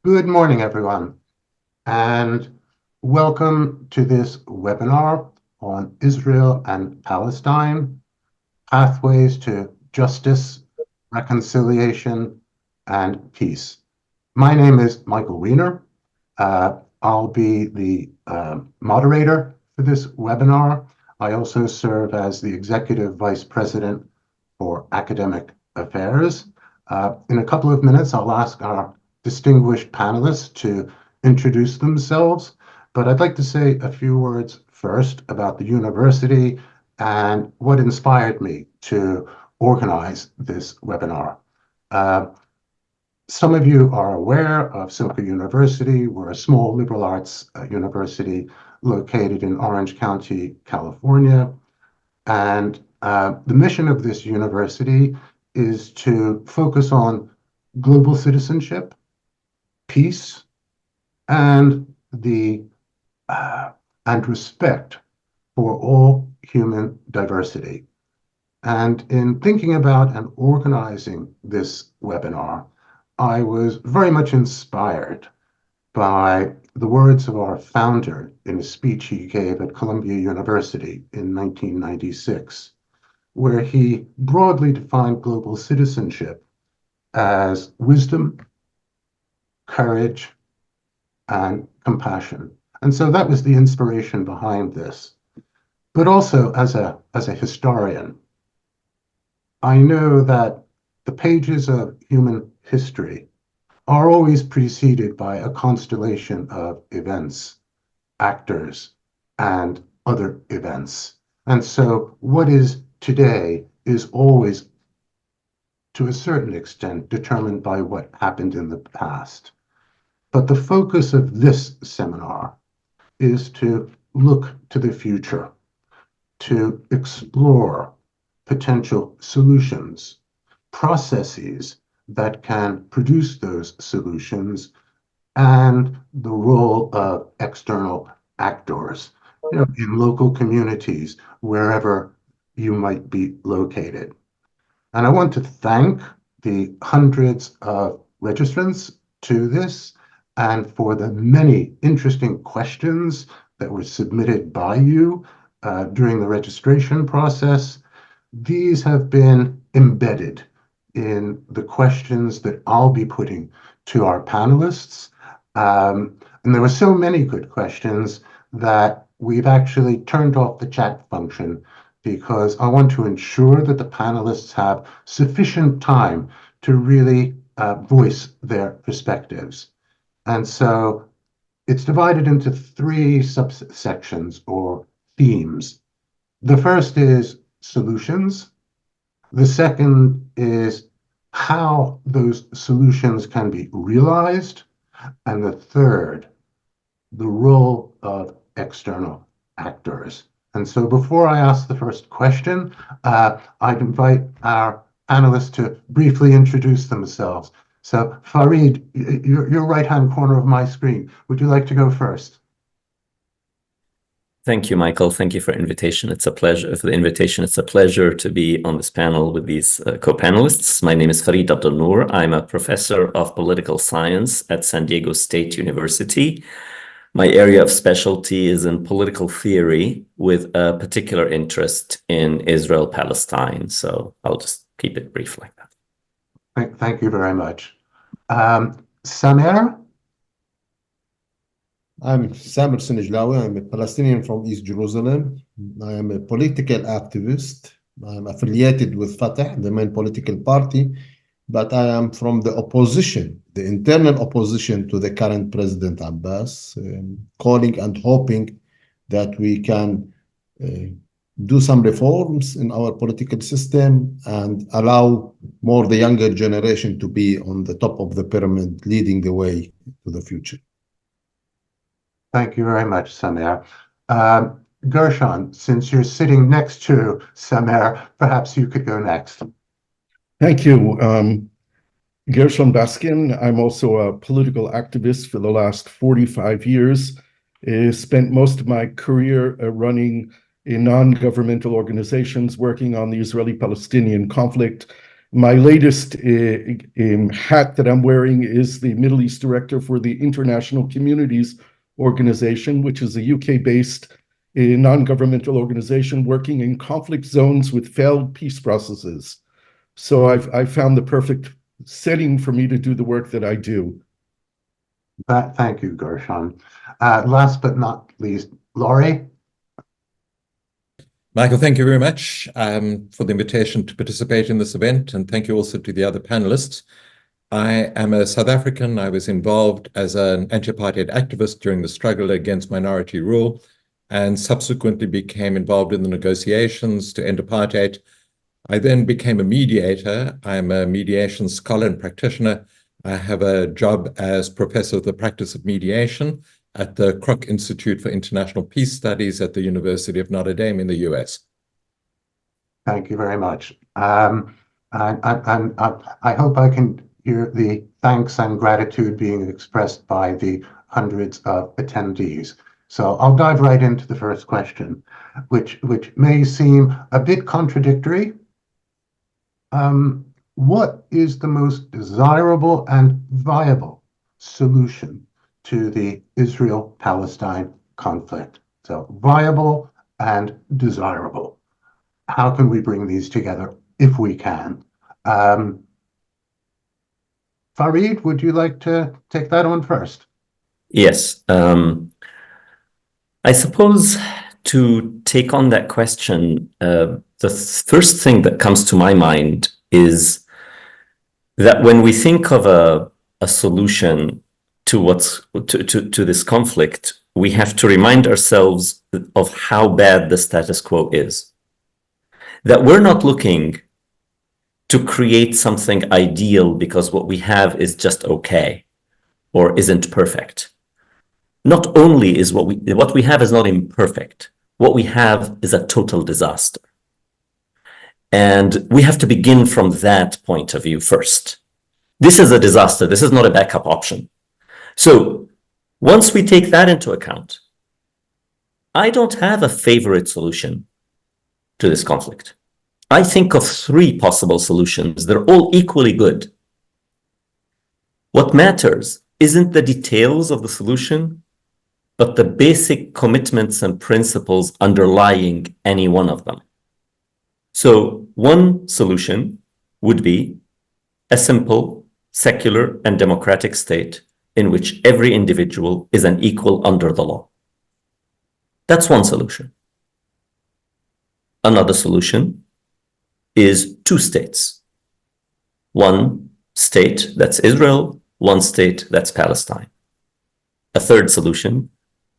Good morning, everyone, and welcome to this webinar on Israel and Palestine, pathways to justice, reconciliation, and peace. My name is Michael Wiener. I'll be the moderator for this webinar. I also serve as the Executive Vice President for Academic Affairs. In a couple of minutes, I'll ask our distinguished panelists to introduce themselves, but I'd like to say a few words first about the university and what inspired me to organize this webinar. Some of you are aware of Silker University. We're a small liberal arts university located in Orange County, California. And the mission of this university is to focus on global citizenship, peace, and and respect for all human diversity. And in thinking about and organizing this webinar, I was very much inspired by the words of our founder in a speech he gave at Columbia University in 1996, where he broadly defined global citizenship as wisdom, courage, and compassion. And so that was the inspiration behind this. But also as a historian, I know that the pages of human history are always preceded by a constellation of events, actors, and other events. And so what is today is always, to a certain extent, determined by what happened in the past. But the focus of this seminar is to look to the future, to explore potential solutions, processes that can produce those solutions, and the role of external actors, in local communities, wherever you might be located. And I want to thank the hundreds of registrants to this and for the many interesting questions that were submitted by you during the registration process. These have been embedded in the questions that I'll be putting to our panelists. And there were so many good questions that we've actually turned off the chat function because I want to ensure that the panelists have sufficient time to really voice their perspectives. And so it's divided into three subsections or themes. The first is solutions. The second is how those solutions can be realized. And the third, the role of external actors. And so before I ask the first question, I'd invite our panelists to briefly introduce themselves. So Farid, your right-hand corner of my screen, would you like to go first? Thank you, Michael. Thank you for invitation. It's a pleasure for the invitation. It's a pleasure to be on this panel with these co-panelists. My name is Farid Abdel-Nour. I'm a professor of political science at San Diego State University. My area of specialty is in political theory with a particular interest in Israel, Palestine. So I'll just keep it brief like that. Thank you very much. Samer? I'm Samer Senejlawi. I'm a Palestinian from East Jerusalem. I am a political activist. I'm affiliated with Fatah, the main political party, but I am from the opposition, the internal opposition to the current President Abbas, calling and hoping that we can do some reforms in our political system and allow more the younger generation to be on the top of the pyramid, leading the way to the future. Thank you very much, Samer. Gershon, since you're sitting next to Samer, perhaps you could go next. Thank you. Gershon Baskin. I'm also a political activist for the last 45 years. Spent most of my career running in non-governmental organizations working on the Israeli-Palestinian conflict My latest hat that I'm wearing is the Middle East Director for the International Communities Organization, which is a UK-based non-governmental organization working in conflict zones with failed peace processes. So I've found the perfect setting for me to do the work that I do. Thank you, Gershon. Last but not least, Laurie. Michael, thank you very much for the invitation to participate in this event, and thank you also to the other panelists. I am a South African. I was involved as an anti-apartheid activist during the struggle against minority rule, and subsequently became involved in the negotiations to end apartheid. I then became a mediator. I'm a mediation scholar and practitioner. I have a job as professor of the practice of mediation at the Kroc Institute for International Peace Studies at the University of Notre Dame in the US. Thank you very much. I hope I can hear the thanks and gratitude being expressed by the hundreds of attendees. So I'll dive right into the first question, which may seem a bit contradictory. What is the most desirable and viable solution to the Israel-Palestine conflict? So viable and desirable. How can we bring these together if we can? Farid, would you like to take that on first? Yes. I suppose to take on that question, the first thing that comes to my mind is that when we think of a solution to this conflict, we have to remind ourselves of how bad the status quo is. That we're not looking to create something ideal because what we have is just okay or isn't perfect. Not only is what we have is not imperfect, what we have is a total disaster. And we have to begin from that point of view first. This is a disaster. This is not a backup option. So once we take that into account, I don't have a favorite solution to this conflict. I think of three possible solutions. They're all equally good. What matters isn't the details of the solution, but the basic commitments and principles underlying any one of them. So one solution would be a simple, secular, and democratic state in which every individual is an equal under the law. That's one solution. Another solution is two states. One state, that's Israel, one state, that's Palestine. A third solution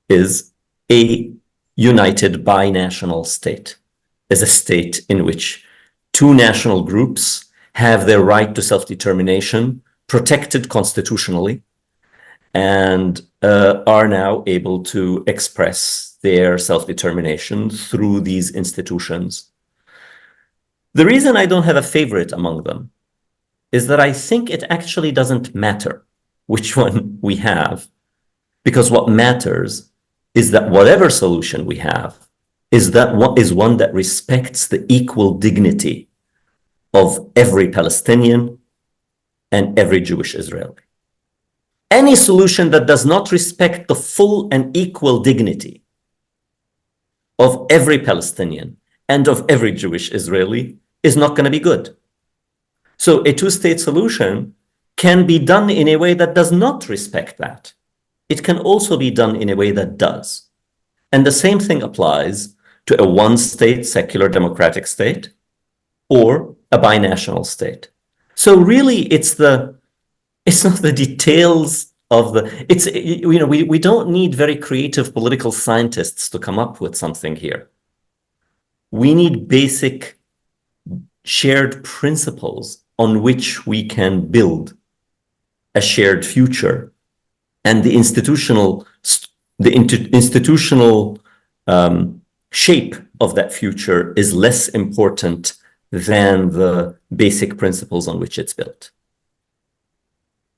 is a united binational state, as a state in which two national groups have their right to self-determination protected constitutionally and are now able to express their self-determination through these institutions. The reason I don't have a favorite among them is that I think it actually doesn't matter which one we have, because what matters is that whatever solution we have is one that respects the equal dignity of every Palestinian and every Jewish Israeli. Any solution that does not respect the full and equal dignity of every Palestinian and of every Jewish Israeli is not going to be good. So a two-state solution can be done in a way that does not respect that. It can also be done in a way that does. And the same thing applies to a one-state secular democratic state or a binational state. So really, it's not the details of we don't need very creative political scientists to come up with something here. We need basic shared principles on which we can build a shared future, and the institutional shape of that future is less important than the basic principles on which it's built.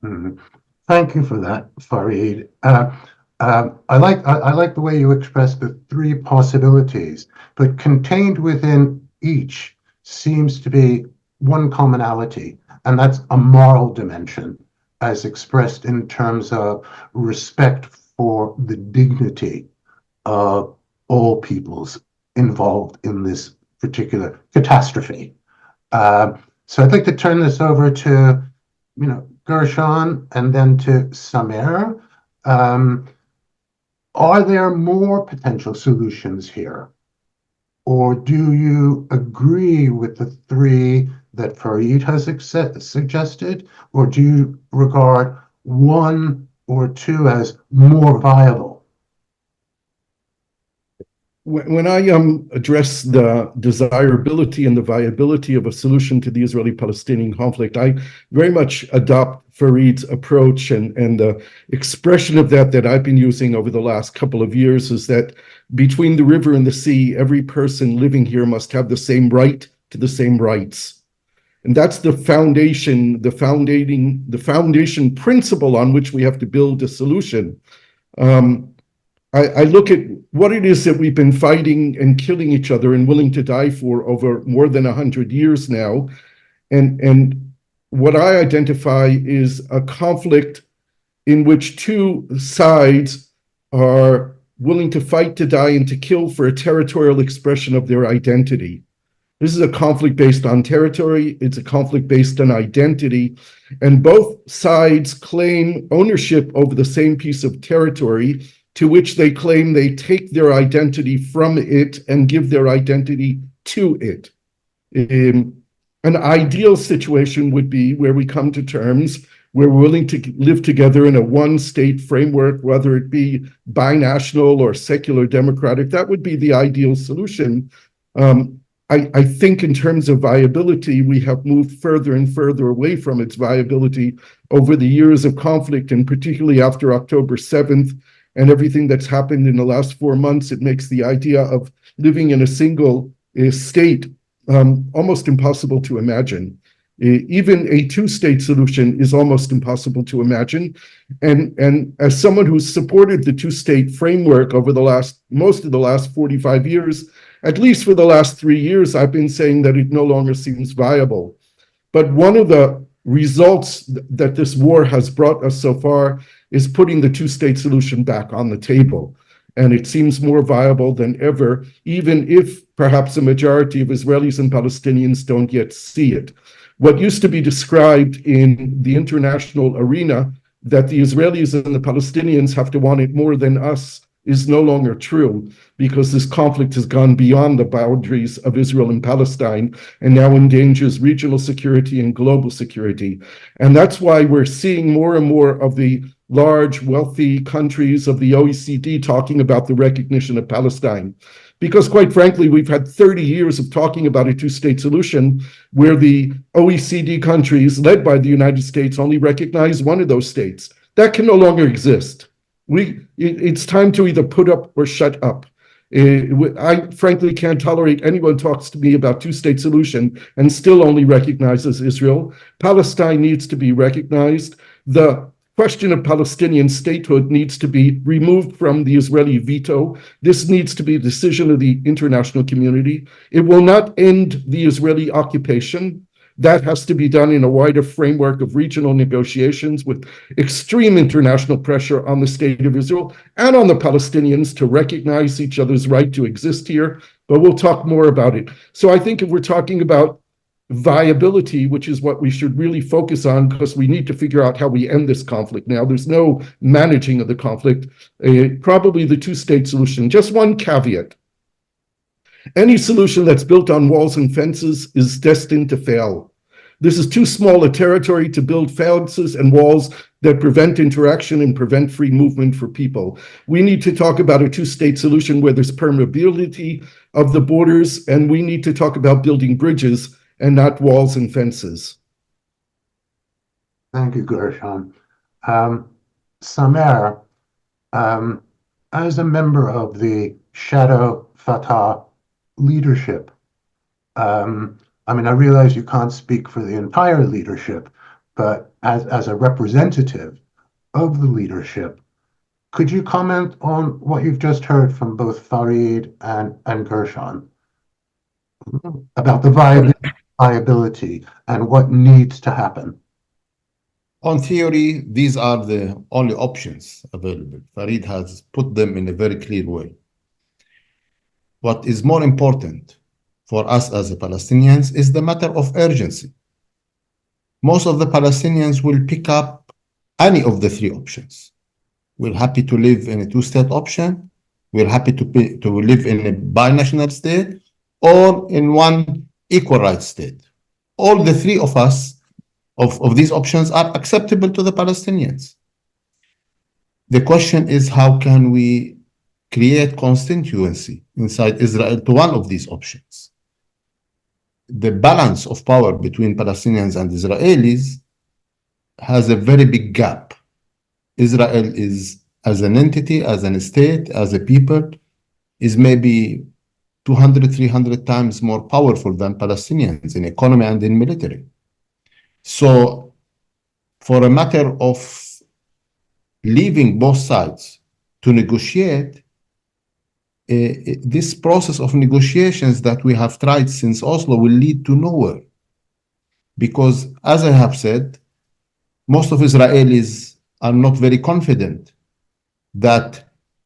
Mm-hmm. Thank you for that, Farid. I like the way you expressed the three possibilities, but contained within each seems to be one commonality, and that's a moral dimension, as expressed in terms of respect for the dignity of all peoples involved in this particular catastrophe. So I'd like to turn this over to, Gershon and then to Samer. Are there more potential solutions here? Or do you agree with the three that Farid has suggested? Or do you regard one or two as more viable? When I address the desirability and the viability of a solution to the Israeli-Palestinian conflict, I very much adopt Farid's approach, and the expression of that I've been using over the last couple of years is that between the river and the sea, every person living here must have the same right to the same rights. And that's the foundation, the foundation principle on which we have to build a solution. I look at what it is that we've been fighting and killing each other and willing to die for over more than 100 years now. And what I identify is a conflict in which two sides are willing to fight, to die, and to kill for a territorial expression of their identity. This is a conflict based on territory. It's a conflict based on identity. And both sides claim ownership over the same piece of territory, to which they claim they take their identity from it and give their identity to it. An ideal situation would be where we come to terms, we're willing to live together in a one-state framework, whether it be binational or secular democratic. That would be the ideal solution. I think in terms of viability, we have moved further and further away from its viability over the years of conflict, and particularly after October 7th, and everything that's happened in the last 4 months. It makes the idea of living in a single state almost impossible to imagine. Even a two-state solution is almost impossible to imagine. And as someone who's supported the two-state framework over most of the last 45 years, at least for the last 3 years, I've been saying that it no longer seems viable. But one of the results that this war has brought us so far is putting the two-state solution back on the table. And it seems more viable than ever, even if perhaps a majority of Israelis and Palestinians don't yet see it. What used to be described in the international arena, that the Israelis and the Palestinians have to want it more than us, is no longer true, because this conflict has gone beyond the boundaries of Israel and Palestine and now endangers regional security and global security. And that's why we're seeing more and more of the large, wealthy countries of the OECD talking about the recognition of Palestine. Because quite frankly, we've had 30 years of talking about a two-state solution where the OECD countries, led by the United States, only recognize one of those states. That can no longer exist. It's time to either put up or shut up. I frankly can't tolerate anyone talks to me about two-state solution and still only recognizes Israel. Palestine needs to be recognized. The question of Palestinian statehood needs to be removed from the Israeli veto. This needs to be a decision of the international community. It will not end the Israeli occupation. That has to be done in a wider framework of regional negotiations with extreme international pressure on the state of Israel and on the Palestinians to recognize each other's right to exist here. But we'll talk more about it. So I think if we're talking about viability, which is what we should really focus on, because we need to figure out how we end this conflict now. There's no managing of the conflict. Probably the two-state solution. Just one caveat. Any solution that's built on walls and fences is destined to fail. This is too small a territory to build fences and walls that prevent interaction and prevent free movement for people. We need to talk about a two-state solution where there's permeability of the borders, and we need to talk about building bridges and not walls and fences. Thank you, Gershon. Samer, as a member of the shadow Fatah leadership, I realize you can't speak for the entire leadership, but as a representative of the leadership, could you comment on what you've just heard from both Farid and Gershon about the viability viability and what needs to happen? On theory, these are the only options available. Farid has put them in a very clear way. What is more important for us as Palestinians is the matter of urgency. Most of the Palestinians will pick up any of the three options. We're happy to live in a two-state option. We're happy to live in a binational state or in one equal rights state. All the three of us, of these options are acceptable to the Palestinians. The question is, how can we create constituency inside Israel to one of these options? The balance of power between Palestinians and Israelis has a very big gap. Israel is, as an entity, as an state, as a people, is maybe 200, 300 times more powerful than Palestinians in economy and in military. So for a matter of leaving both sides to negotiate, this process of negotiations that we have tried since Oslo will lead to nowhere. Because, as I have said, most of Israelis are not very confident that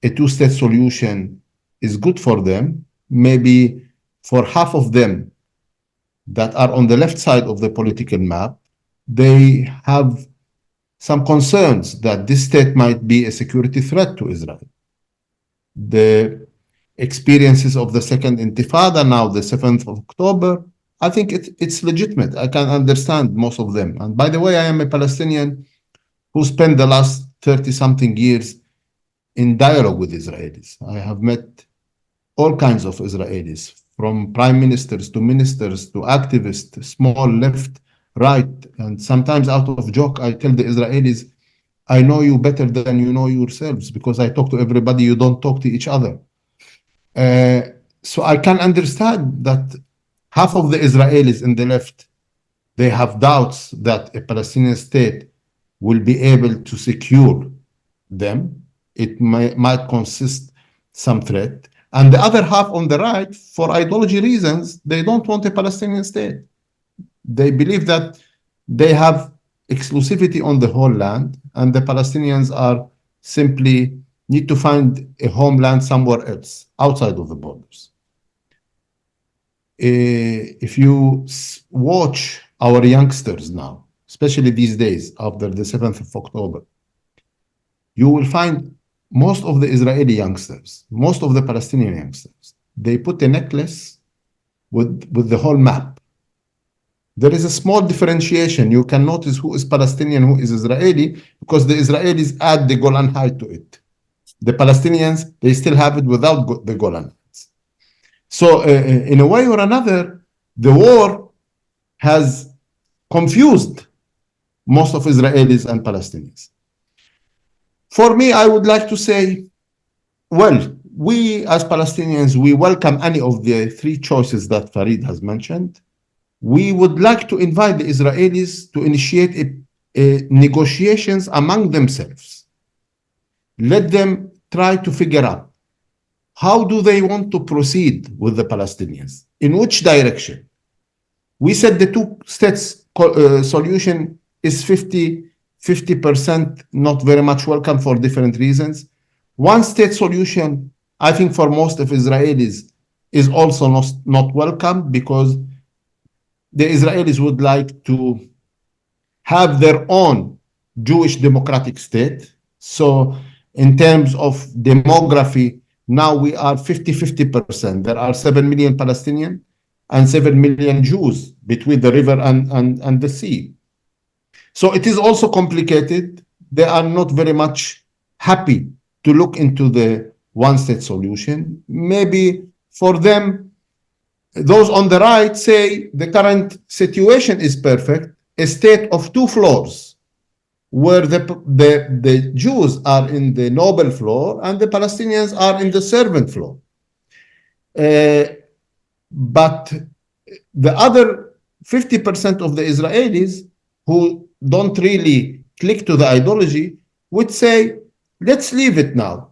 a two-state solution is good for them. Maybe for half of them that are on the left side of the political map, they have some concerns that this state might be a security threat to Israel. The experiences of the second intifada, now the 7th of October, I think it's legitimate. I can understand most of them. And by the way, I am a Palestinian who spent the last 30-something years in dialogue with Israelis. I have met all kinds of Israelis, from prime ministers to activists, small, left, right. And sometimes out of joke, I tell the Israelis, I know you better than you know yourselves because I talk to everybody, you don't talk to each other. So I can understand that half of the Israelis in the left, they have doubts that a Palestinian state will be able to secure them. It might consist some threat. And the other half on the right, for ideology reasons, they don't want a Palestinian state. They believe that they have exclusivity on the whole land, and the Palestinians are simply need to find a homeland somewhere else, outside of the borders. If you watch our youngsters now, especially these days after the 7th of October, you will find most of the Israeli youngsters, most of the Palestinian youngsters, they put a necklace with the whole map. There is a small differentiation. You can notice who is Palestinian, who is Israeli, because the Israelis add the Golan Heights to it. The Palestinians, they still have it without the Golan Heights. So in a way or another, the war has confused most of Israelis and Palestinians. For me, I would like to say, well, we as Palestinians, we welcome any of the three choices that Farid has mentioned. We would like to invite the Israelis to initiate negotiations among themselves. Let them try to figure out how do they want to proceed with the Palestinians, in which direction. We said the two states solution is 50% not very much welcome for different reasons. One state solution, I think for most of Israelis, is also not welcome because the Israelis would like to have their own Jewish democratic state. So in terms of demography, now we are 50-50%. There are 7 million Palestinians and 7 million Jews between the river and the sea. So it is also complicated. They are not very much happy to look into the one-state solution. Maybe for them, those on the right say the current situation is perfect, a state of two floors, where the Jews are in the noble floor and the Palestinians are in the servant floor. But the other 50% of the Israelis who don't really click to the ideology would say, let's leave it now.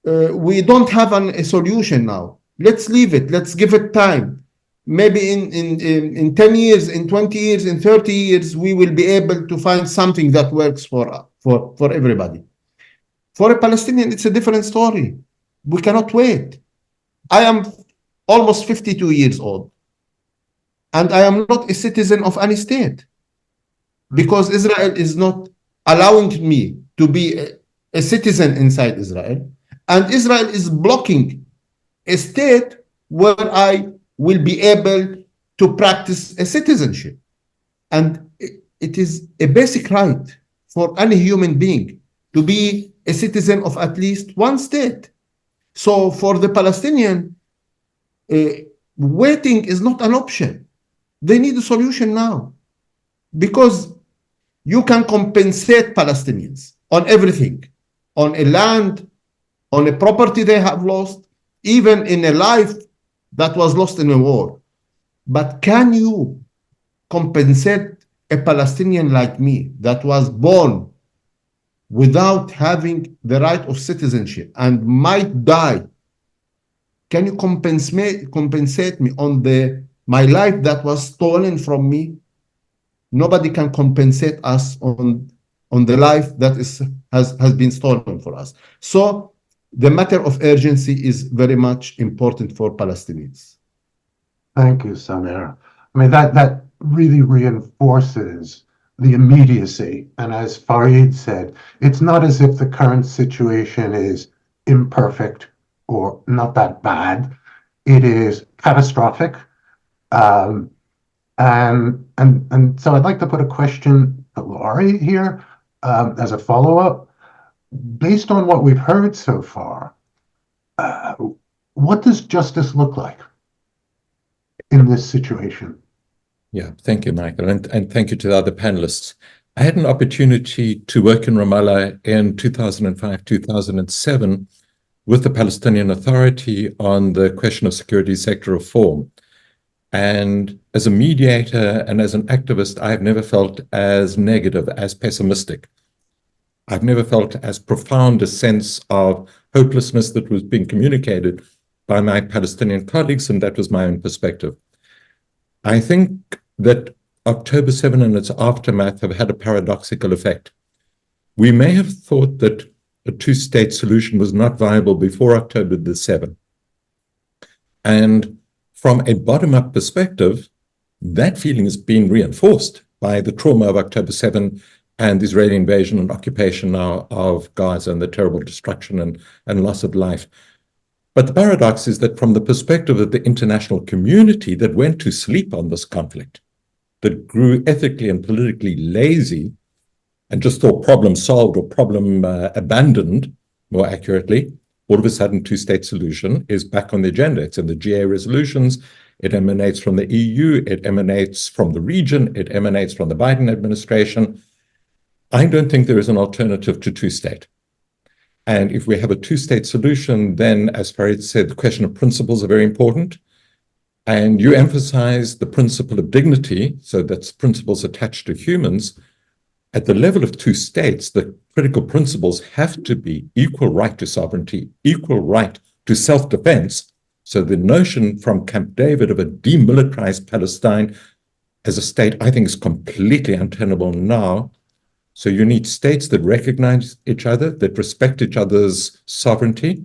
We don't have a solution now. Let's leave it. Let's give it time. maybe in 10 years, in 20 years, in 30 years, we will be able to find something that works for everybody. For a Palestinian, it's a different story. We cannot wait. I am almost 52 years old, and I am not a citizen of any state because Israel is not allowing me to be a citizen inside Israel, and Israel is blocking a state where I will be able to practice a citizenship. And it is a basic right for any human being to be a citizen of at least one state. So for the Palestinian, waiting is not an option. They need a solution now, because you can compensate Palestinians on everything, on a land, on a property they have lost, even in a life that was lost in a war. But can you compensate a Palestinian like me that was born without having the right of citizenship and might die? Can you compensate me on my life that was stolen from me? Nobody can compensate us on the life that has been stolen for us. So the matter of urgency is very much important for Palestinians. Thank you, Samir. I mean, that really reinforces the immediacy. And as Farid said, it's not as if the current situation is imperfect or not that bad. It is catastrophic. And so I'd like to put a question to Laurie here as a follow-up. Based on what we've heard so far, what does justice look like in this situation? Yeah, thank you, Michael, and thank you to the other panelists. I had an opportunity to work in Ramallah in 2005, 2007 with the Palestinian Authority on the question of security sector reform. And as a mediator and as an activist, I've never felt as negative, as pessimistic. I've never felt as profound a sense of hopelessness that was being communicated by my Palestinian colleagues, and that was my own perspective. I think that October 7 and its aftermath have had a paradoxical effect. We may have thought that a two-state solution was not viable before October the 7th. And from a bottom-up perspective, that feeling has been reinforced by the trauma of October 7 and the Israeli invasion and occupation now of Gaza and the terrible destruction and loss of life. But the paradox is that from the perspective of the international community that went to sleep on this conflict, that grew ethically and politically lazy and just thought problem solved or problem abandoned, more accurately, all of a sudden two-state solution is back on the agenda. It's in the GA resolutions. It emanates from the EU. It emanates from the region. It emanates from the Biden administration. I don't think there is an alternative to two-state. And if we have a two-state solution, then, as Farid said, the question of principles are very important. And you emphasize the principle of dignity, so that's principles attached to humans. At the level of two states, the critical principles have to be equal right to sovereignty, equal right to self-defense. So the notion from Camp David of a demilitarized Palestine as a state, I think, is completely untenable now. So you need states that recognize each other, that respect each other's sovereignty,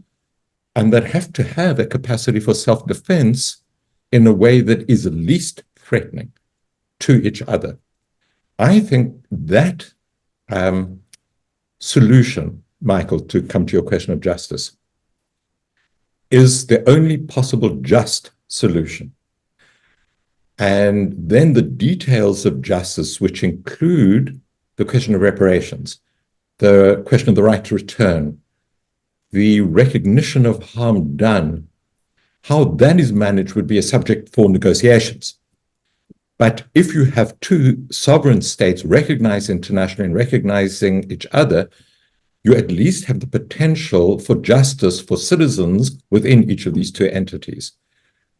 and that have to have a capacity for self-defense in a way that is least threatening to each other. I think that solution, Michael, to come to your question of justice, is the only possible just solution. And then the details of justice, which include the question of reparations, the question of the right to return, the recognition of harm done, how that is managed would be a subject for negotiations. But if you have two sovereign states recognized internationally and recognizing each other, you at least have the potential for justice for citizens within each of these two entities.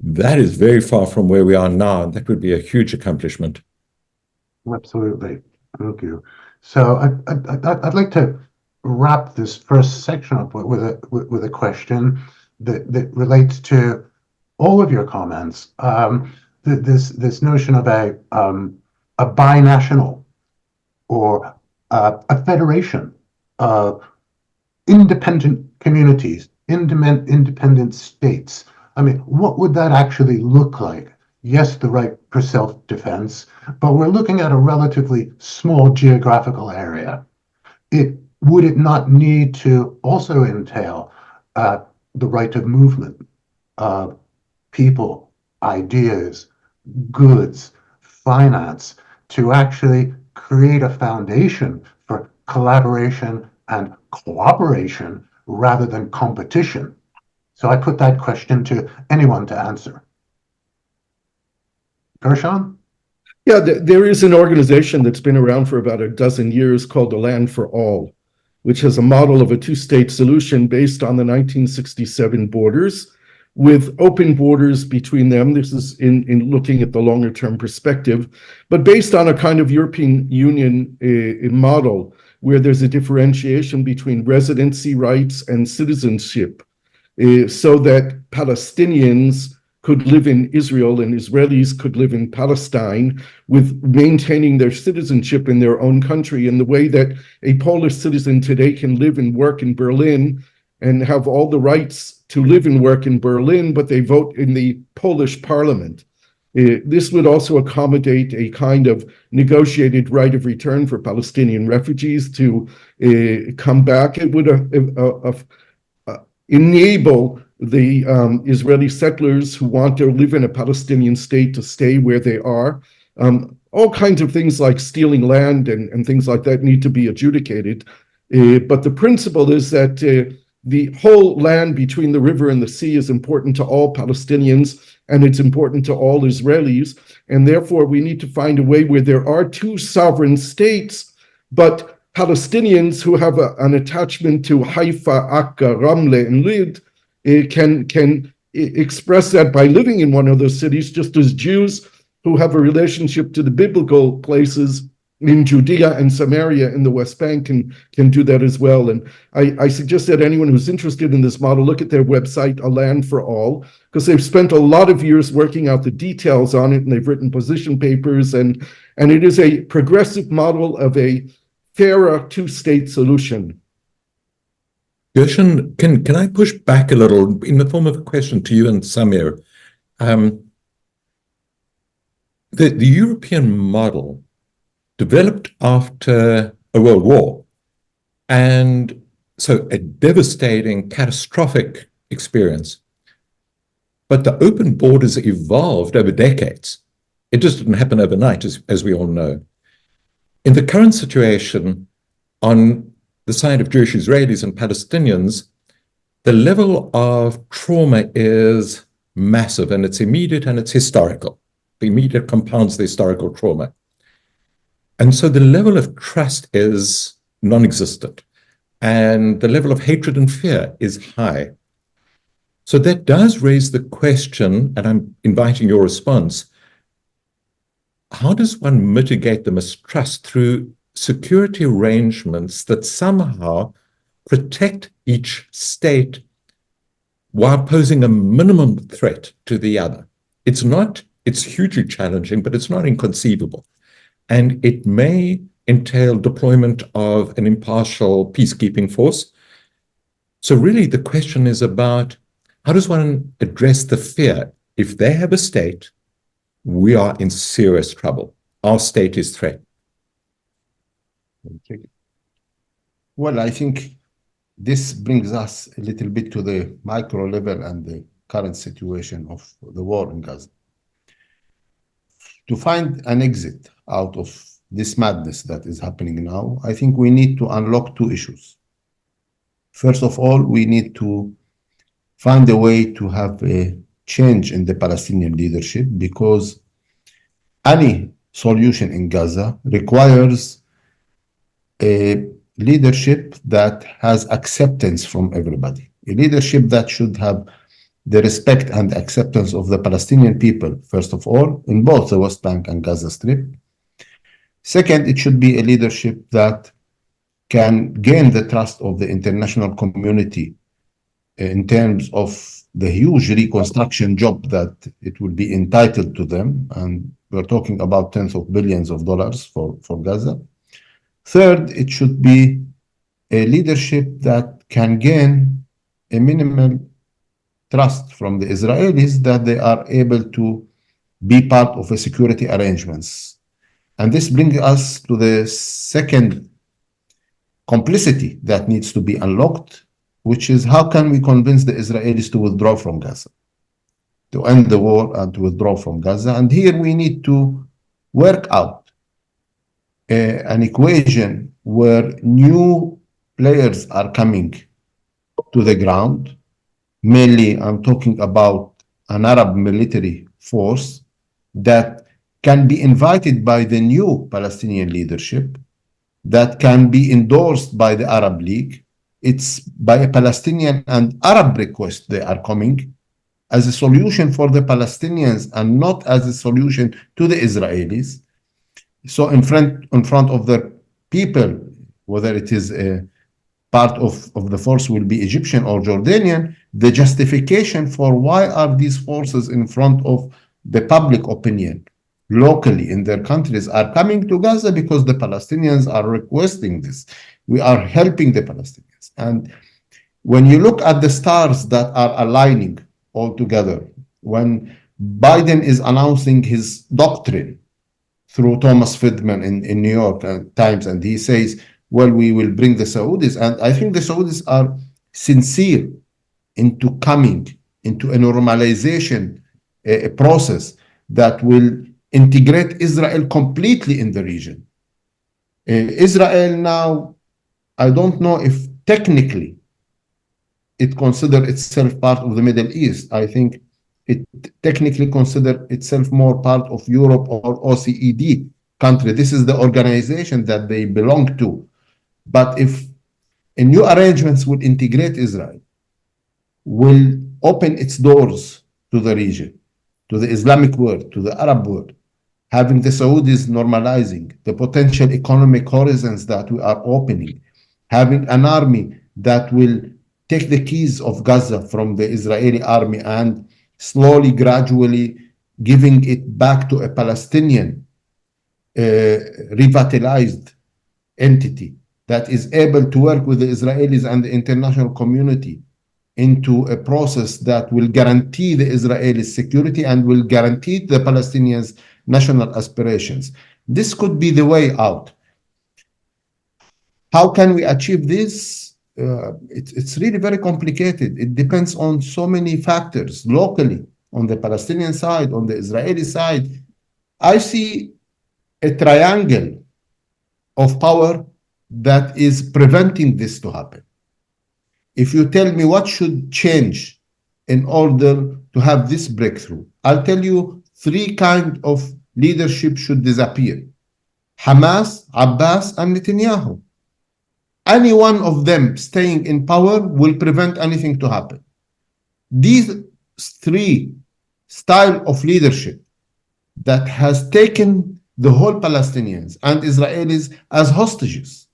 That is very far from where we are now, and that would be a huge accomplishment. Absolutely. Thank you. So I'd like to wrap this first section up with a question that relates to all of your comments. this notion of a binational or a federation of independent communities, independent states. I mean, what would that actually look like? Yes, the right for self-defense, but we're looking at a relatively small geographical area. Would it not need to also entail the right of movement of people, ideas, goods, finance, to actually create a foundation for collaboration and cooperation rather than competition? So I put that question to anyone to answer. Gershon? Yeah, there is an organization that's been around for about a dozen years called the Land for All, which has a model of a two-state solution based on the 1967 borders, with open borders between them. This is in looking at the longer-term perspective, but based on a kind of European Union model where there's a differentiation between residency rights and citizenship, so that Palestinians could live in Israel and Israelis could live in Palestine with maintaining their citizenship in their own country, in the way that a Polish citizen today can live and work in Berlin and have all the rights to live and work in Berlin, but they vote in the Polish parliament. This would also accommodate a kind of negotiated right of return for Palestinian refugees to come back. It would enable the Israeli settlers who want to live in a Palestinian state to stay where they are. All kinds of things like stealing land and things like that need to be adjudicated. But the principle is that the whole land between the river and the sea is important to all Palestinians, and it's important to all Israelis. And therefore, we need to find a way where there are two sovereign states, but Palestinians who have an attachment to Haifa, Akka, Ramle, and Lid can express that by living in one of those cities, just as Jews who have a relationship to the biblical places in Judea and Samaria in the West Bank can do that as well. And I suggest that anyone who's interested in this model look at their website, A Land for All, because they've spent a lot of years working out the details on it, and they've written position papers, and it is a progressive model of a fairer two-state solution. Gershon, can I push back a little in the form of a question to you and Samir? The European model developed after a world war, and so a devastating, catastrophic experience. But the open borders evolved over decades. It just didn't happen overnight, as we all know. In the current situation, on the side of Jewish Israelis and Palestinians, the level of trauma is massive, and it's immediate and it's historical. The immediate compounds the historical trauma. And so the level of trust is non-existent, and the level of hatred and fear is high. So that does raise the question, and I'm inviting your response, how does one mitigate the mistrust through security arrangements that somehow protect each state while posing a minimum threat to the other? It's hugely challenging, but it's not inconceivable. And it may entail deployment of an impartial peacekeeping force. So really the question is about, how does one address the fear? If they have a state, we are in serious trouble. Our state is threatened. Well, I think this brings us a little bit to the micro level and the current situation of the war in Gaza. To find an exit out of this madness that is happening now, I think we need to unlock two issues. First of all, we need to find a way to have a change in the Palestinian leadership, because any solution in Gaza requires a leadership that has acceptance from everybody, a leadership that should have the respect and acceptance of the Palestinian people, first of all, in both the West Bank and Gaza Strip. Second, it should be a leadership that can gain the trust of the international community in terms of the huge reconstruction job that it will be entitled to them. And we're talking about tens of billions of dollars for Gaza. Third, it should be a leadership that can gain a minimal trust from the Israelis that they are able to be part of a security arrangements. And this brings us to the second complicity that needs to be unlocked, which is how can we convince the Israelis to withdraw from Gaza, to end the war and to withdraw from Gaza. And here we need to work out an equation where new players are coming to the ground. Mainly, I'm talking about an Arab military force that can be invited by the new Palestinian leadership, that can be endorsed by the Arab League. It's by a Palestinian and Arab request they are coming as a solution for the Palestinians and not as a solution to the Israelis. So in front of the people, whether it is a part of the force will be Egyptian or Jordanian, the justification for why are these forces in front of the public opinion locally in their countries are coming to Gaza because the Palestinians are requesting this. We are helping the Palestinians. And when you look at the stars that are aligning all together, when Biden is announcing his doctrine through Thomas Friedman in New York Times, and he says, well, we will bring the Saudis. And I think the Saudis are sincere into coming into a normalization a process that will integrate Israel completely in the region. Israel now, I don't know if technically it considers itself part of the Middle East. I think it technically considers itself more part of Europe or OECD country. This is the organization that they belong to. But if a new arrangements will integrate Israel, will open its doors to the region, to the Islamic world, to the Arab world, having the Saudis normalizing the potential economic horizons that we are opening, having an army that will take the keys of Gaza from the Israeli army and slowly, gradually giving it back to a Palestinian revitalized entity that is able to work with the Israelis and the international community into a process that will guarantee the Israelis security and will guarantee the Palestinians' national aspirations. This could be the way out. How can we achieve this? It's really very complicated. It depends on so many factors locally, on the Palestinian side, on the Israeli side. I see a triangle of power that is preventing this to happen. If you tell me what should change in order to have this breakthrough, I'll tell you three kinds of leadership should disappear: Hamas, Abbas, and Netanyahu. Any one of them staying in power will prevent anything to happen. These three styles of leadership that has taken the whole Palestinians and Israelis as hostages.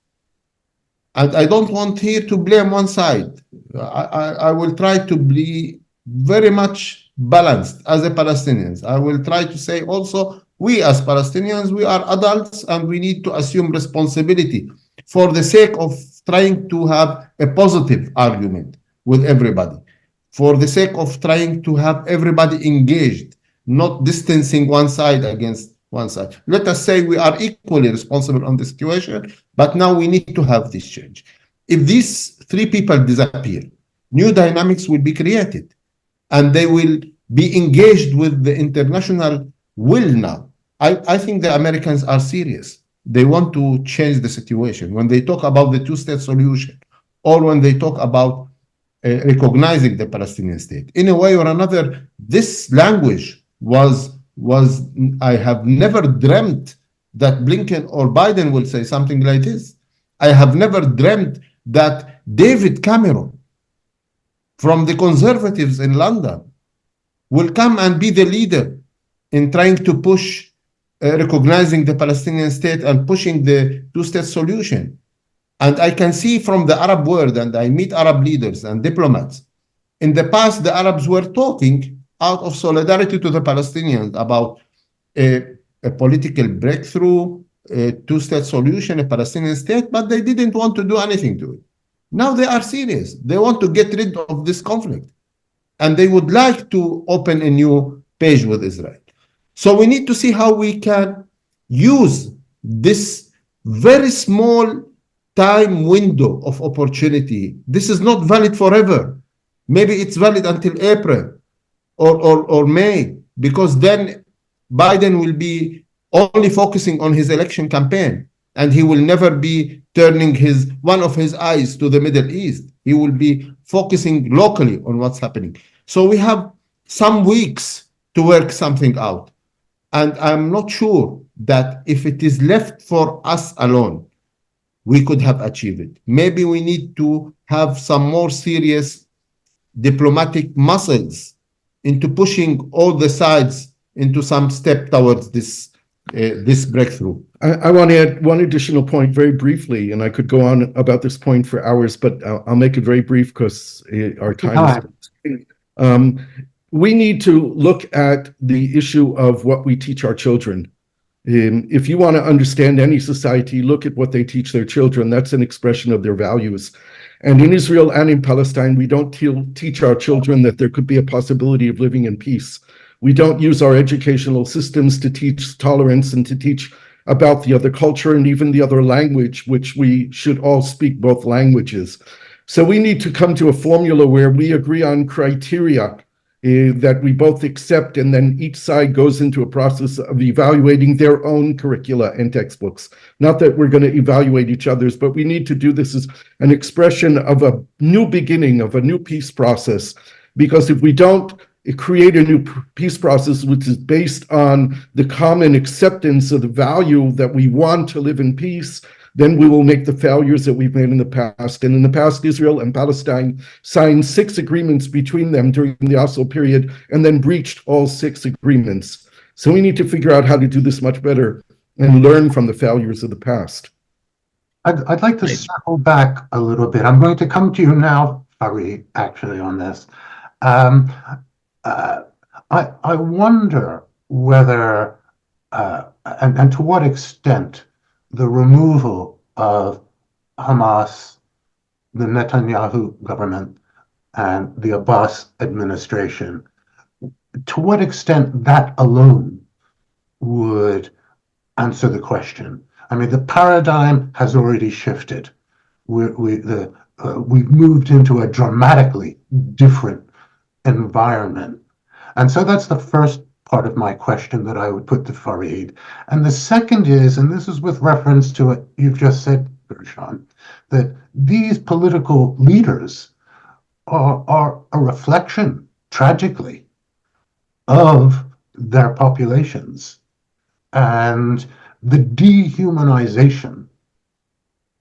And I don't want here to blame one side. I will try to be very much balanced as a Palestinians. I will try to say also, we as Palestinians, we are adults and we need to assume responsibility for the sake of trying to have a positive argument with everybody, for the sake of trying to have everybody engaged, not distancing one side against one side. Let us say we are equally responsible on the situation, but now we need to have this change. If these three people disappear, new dynamics will be created and they will be engaged with the international will now. I think the Americans are serious. They want to change the situation. When they talk about the two-state solution or when they talk about recognizing the Palestinian state, in a way or another, this language was I have never dreamt that Blinken or Biden will say something like this. I have never dreamt that David Cameron from the Conservatives in London will come and be the leader in trying to push recognizing the Palestinian state and pushing the two-state solution. And I can see from the Arab world, and I meet Arab leaders and diplomats, In the past, the Arabs were talking out of solidarity to the Palestinians about a political breakthrough, a two-state solution, a Palestinian state, but they didn't want to do anything to it. Now they are serious. They want to get rid of this conflict. And they would like to open a new page with Israel. So we need to see how we can use this very small time window of opportunity. This is not valid forever. Maybe it's valid until April or May, because then Biden will be only focusing on his election campaign, and he will never be turning one of his eyes to the Middle East. He will be focusing locally on what's happening. So we have some weeks to work something out. And I'm not sure that if it is left for us alone, we could have achieved it. Maybe we need to have some more serious diplomatic muscles into pushing all the sides into some step towards this breakthrough. I want to add one additional point very briefly, and I could go on about this point for hours, but I'll make it very brief because our time is... we need to look at the issue of what we teach our children. If you want to understand any society, look at what they teach their children. That's an expression of their values. And in Israel and in Palestine, we don't teach our children that there could be a possibility of living in peace. We don't use our educational systems to teach tolerance and to teach about the other culture and even the other language, which we should all speak both languages. So we need to come to a formula where we agree on criteria that we both accept, and then each side goes into a process of evaluating their own curricula and textbooks. Not that we're going to evaluate each other's, but we need to do this as an expression of a new beginning, of a new peace process. Because if we don't create a new peace process which is based on the common acceptance of the value that we want to live in peace, then we will make the failures that we've made in the past. And in the past, Israel and Palestine signed 6 agreements between them during the Oslo period and then breached all 6 agreements. So we need to figure out how to do this much better and learn from the failures of the past. I'd like to circle back a little bit. I'm going to come to you now, Farid, actually, on this. I wonder whether, and to what extent, the removal of Hamas, the Netanyahu government, and the Abbas administration, to what extent that alone would answer the question. I mean, the paradigm has already shifted. We've moved into a dramatically different environment. And so that's the first part of my question that I would put to Farid. And the second is, and this is with reference to what you've just said, Gershon, that these political leaders are a reflection, tragically, of their populations and the dehumanization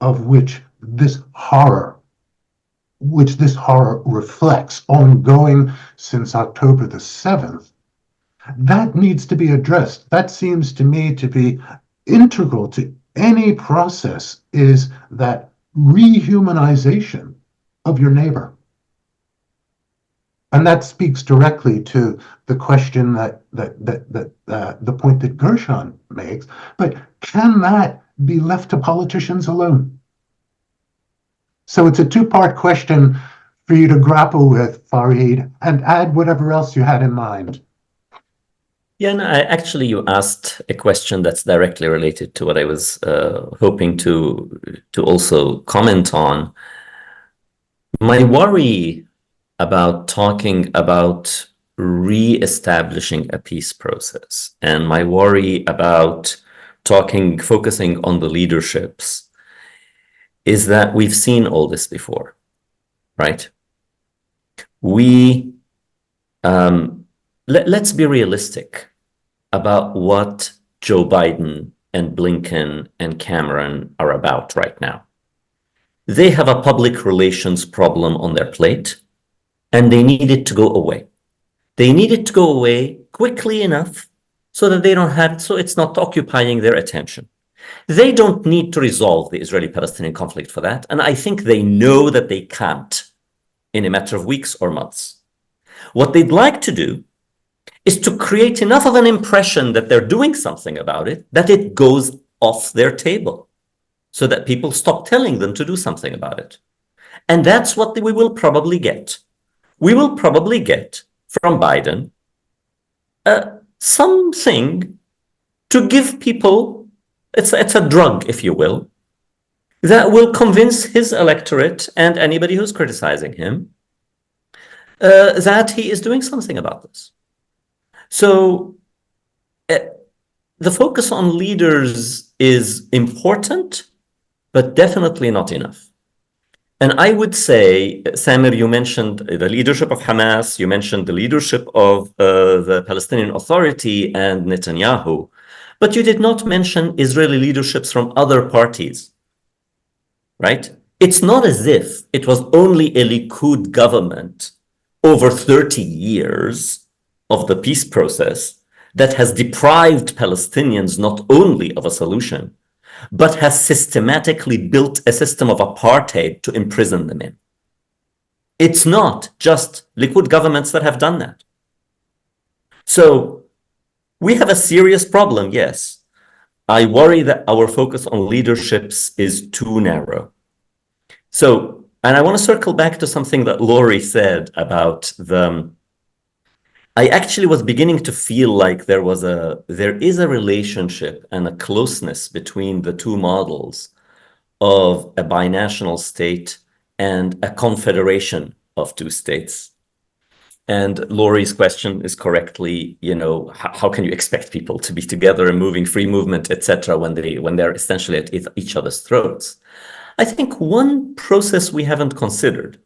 of which this horror reflects, ongoing since October the 7th, that needs to be addressed. That seems to me to be integral to any process, is that rehumanization of your neighbor. And that speaks directly to the question the point that Gershon makes. But can that be left to politicians alone? So it's a 2-part question for you to grapple with, Farid, and add whatever else you had in mind. Yeah, no, actually, you asked a question that's directly related to what I was hoping to also comment on. My worry about talking about re-establishing a peace process, and my worry about focusing on the leaderships, is that we've seen all this before, right? Let's be realistic about what Joe Biden and Blinken and Cameron are about right now. They have a public relations problem on their plate, and they need it to go away. They need it to go away quickly enough so that so it's not occupying their attention. They don't need to resolve the Israeli-Palestinian conflict for that, and I think they know that they can't in a matter of weeks or months. What they'd like to do is to create enough of an impression that they're doing something about it, that it goes off their table, so that people stop telling them to do something about it. And that's what we will probably get. We will probably get from Biden something to give people, it's a drug, if you will, that will convince his electorate and anybody who's criticizing him that he is doing something about this. So the focus on leaders is important, but definitely not enough. And I would say, Samir, you mentioned the leadership of Hamas, you mentioned the leadership of the Palestinian Authority and Netanyahu, but you did not mention Israeli leaderships from other parties, right? It's not as if it was only a Likud government over 30 years of the peace process that has deprived Palestinians not only of a solution, but has systematically built a system of apartheid to imprison them in. It's not just Likud governments that have done that. So we have a serious problem, yes. I worry that our focus on leaderships is too narrow. So, and I want to circle back to something that Laurie said about I actually was beginning to feel like there is a relationship and a closeness between the two models of a binational state and a confederation of two states. And Laurie's question is correctly, how can you expect people to be together and moving free movement, etc., when they're essentially at each other's throats? I think one process we haven't considered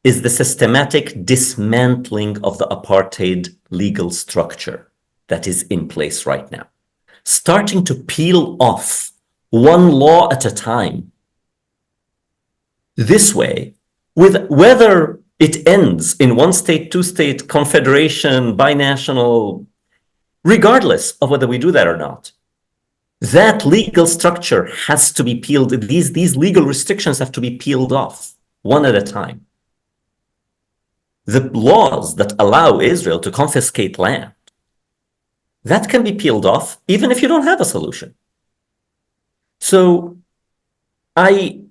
is the systematic dismantling of the apartheid legal structure that is in place right now. Starting to peel off one law at a time. This way, with whether it ends in one state, two state, confederation, binational, regardless of whether we do that or not, that legal structure has to be peeled. These legal restrictions have to be peeled off one at a time. The laws that allow Israel to confiscate land, that can be peeled off even if you don't have a solution. So I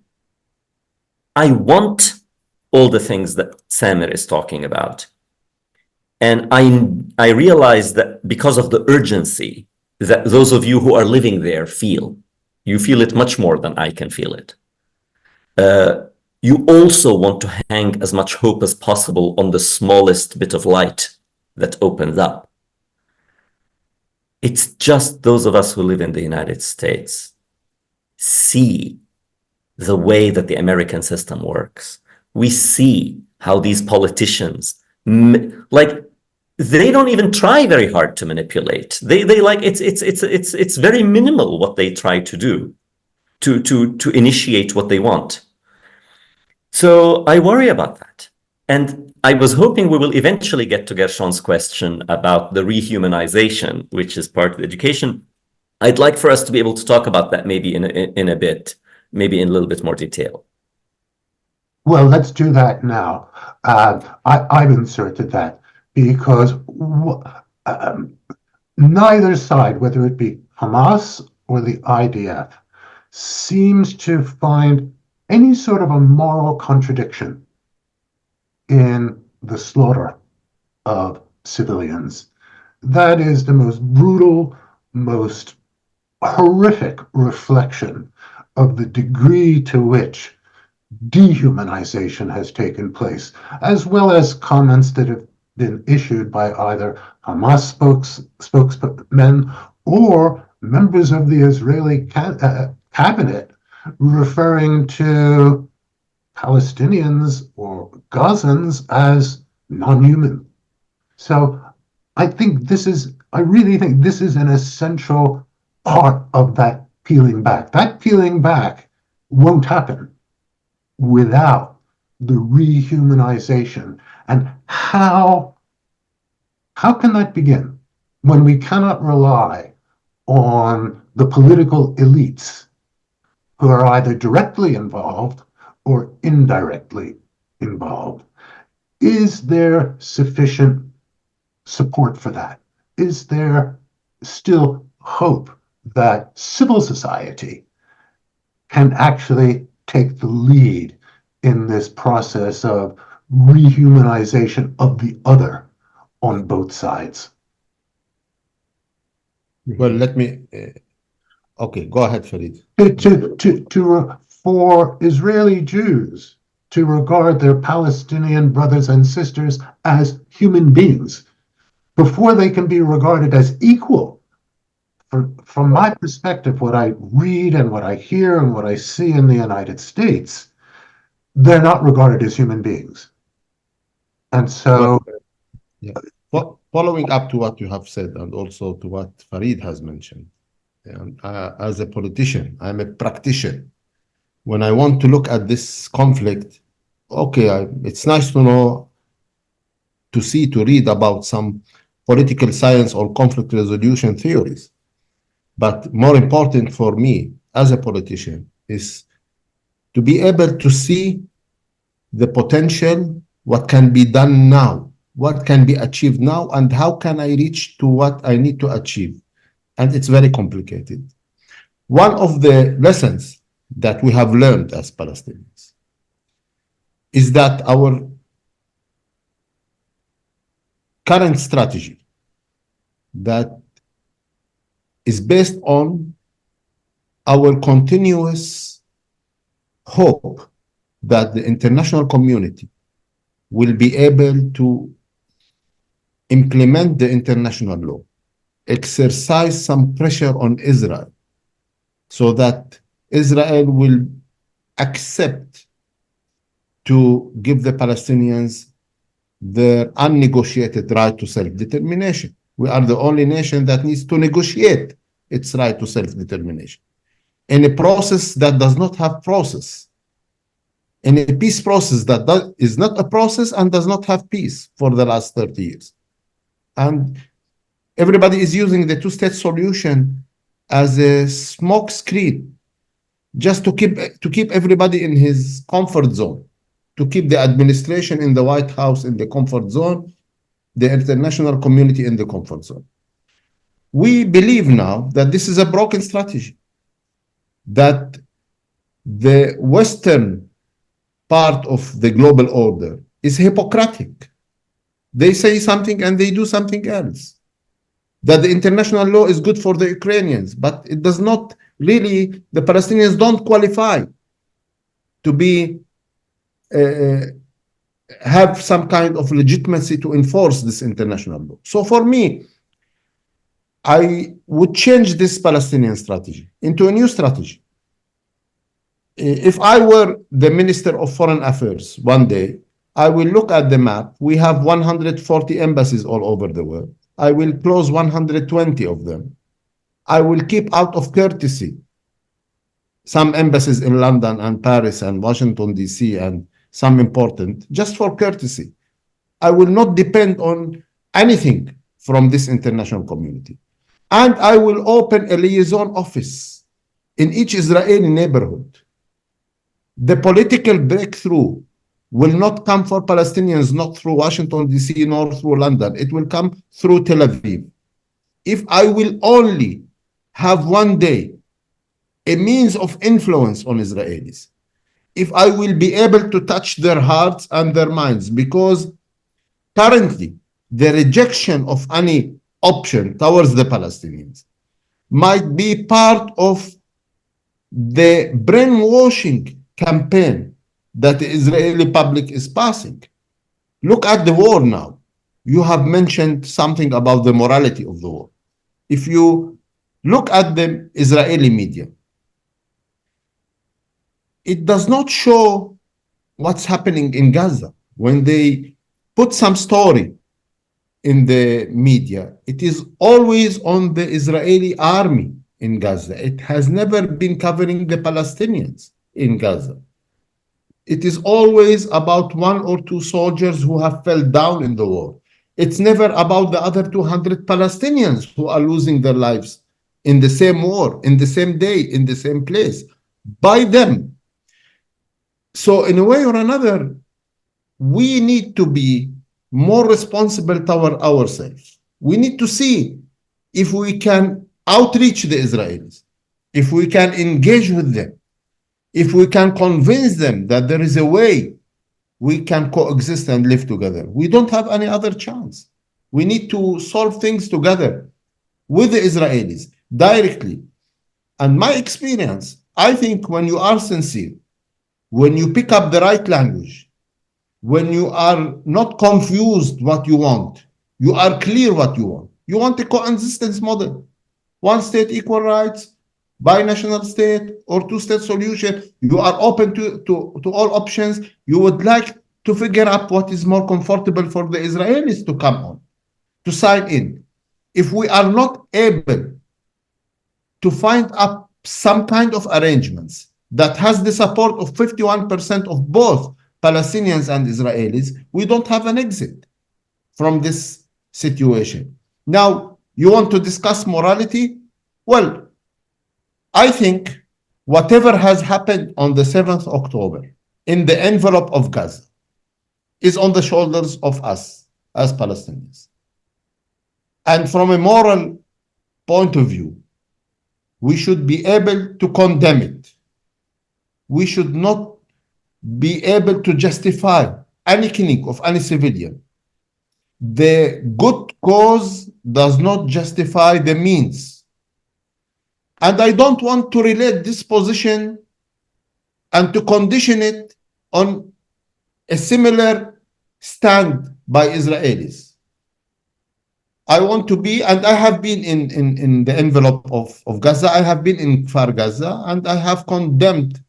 want all the things that Samir is talking about. And I realize that because of the urgency that those of you who are living there you feel it much more than I can feel it. You also want to hang as much hope as possible on the smallest bit of light that opens up. It's just those of us who live in the United States see the way that the American system works. We see how these politicians, they don't even try very hard to manipulate. It's very minimal what they try to do to initiate what they want. So I worry about that. And I was hoping we will eventually get to Gershon's question about the rehumanization, which is part of the education. I'd like for us to be able to talk about that maybe in a bit, maybe in a little bit more detail. Well, let's do that now. I've inserted that because neither side, whether it be Hamas or the IDF, seems to find any sort of a moral contradiction in the slaughter of civilians. That is the most brutal, most horrific reflection of the degree to which dehumanization has taken place, as well as comments that have been issued by either Hamas spokesmen or members of the Israeli cabinet referring to Palestinians or Gazans as non-human. So I really think this is an essential part of that peeling back. That peeling back won't happen without the rehumanization. And how can that begin when we cannot rely on the political elites who are either directly involved or indirectly involved? is there sufficient support for that? Is there still hope that civil society can actually take the lead in this process of rehumanization of the other on both sides? Well, let me. Okay, go ahead, Farid. For Israeli Jews to regard their Palestinian brothers and sisters as human beings before they can be regarded as equal. From my perspective, what I read and what I hear and what I see in the United States, they're not regarded as human beings. And so, following up to what you have said and also to what Farid has mentioned, as a politician, I'm a practitioner. When I want to look at this conflict, okay, it's nice to know, to read about some political science or conflict resolution theories. But more important for me as a politician is to be able to see the potential, what can be done now, what can be achieved now, and how can I reach to what I need to achieve. And it's very complicated. One of the lessons that we have learned as Palestinians is that our current strategy that is based on our continuous hope that the international community will be able to implement the international law, exercise some pressure on Israel so that Israel will accept to give the Palestinians their unnegotiated right to self-determination. We are the only nation that needs to negotiate its right to self-determination in a process that does not have process, in a peace process that is not a process and does not have peace for the last 30 years. And everybody is using the two-state solution as a smoke screen, just to keep everybody in his comfort zone, to keep the administration in the White House in the comfort zone, the international community in the comfort zone. We believe now that this is a broken strategy, that the Western part of the global order is hypocritic. They say something and they do something else. That the international law is good for the Ukrainians, but it does not really, the Palestinians don't qualify to be have some kind of legitimacy to enforce this international law. So for me, I would change this Palestinian strategy into a new strategy. If I were the Minister of Foreign Affairs one day, I will look at the map. We have 140 embassies all over the world. I will close 120 of them. I will keep out of courtesy some embassies in London and Paris and Washington, D.C. and some important, just for courtesy. I will not depend on anything from this international community. And I will open a liaison office in each Israeli neighborhood. The political breakthrough will not come for Palestinians, not through Washington, D.C., nor through London. It will come through Tel Aviv. If I will only have one day a means of influence on Israelis, if I will be able to touch their hearts and their minds, because currently the rejection of any option towards the Palestinians might be part of the brainwashing campaign that the Israeli public is passing. Look at the war now. You have mentioned something about the morality of the war. If you look at the Israeli media, it does not show what's happening in Gaza. When they put some story in the media, it is always on the Israeli army in Gaza. It has never been covering the Palestinians in Gaza. It is always about one or two soldiers who have fell down in the war. It's never about the other 200 Palestinians who are losing their lives in the same war, in the same day, in the same place, by them. So in a way or another, we need to be more responsible toward ourselves. We need to see if we can outreach the Israelis, if we can engage with them, if we can convince them that there is a way we can coexist and live together. We don't have any other chance. We need to solve things together with the Israelis directly. And my experience, I think when you are sincere, when you pick up the right language, when you are not confused what you want, you are clear what you want. You want a coexistence model, one state, equal rights, binational state, or two-state solution. You are open to all options. You would like to figure out what is more comfortable for the Israelis to come on, to sign in. If we are not able to find up some kind of arrangements that has the support of 51% of both Palestinians and Israelis, we don't have an exit from this situation. Now, you want to discuss morality? Well, I think whatever has happened on the 7th October in the envelope of Gaza is on the shoulders of us as Palestinians. And from a moral point of view, we should be able to condemn it. We should not be able to justify any killing of any civilian. The good cause does not justify the means. And I don't want to relate this position and to condition it on a similar stand by Israelis. I want to be, and I have been in the envelope of Gaza, I have been in Kfar Gaza, and I have condemned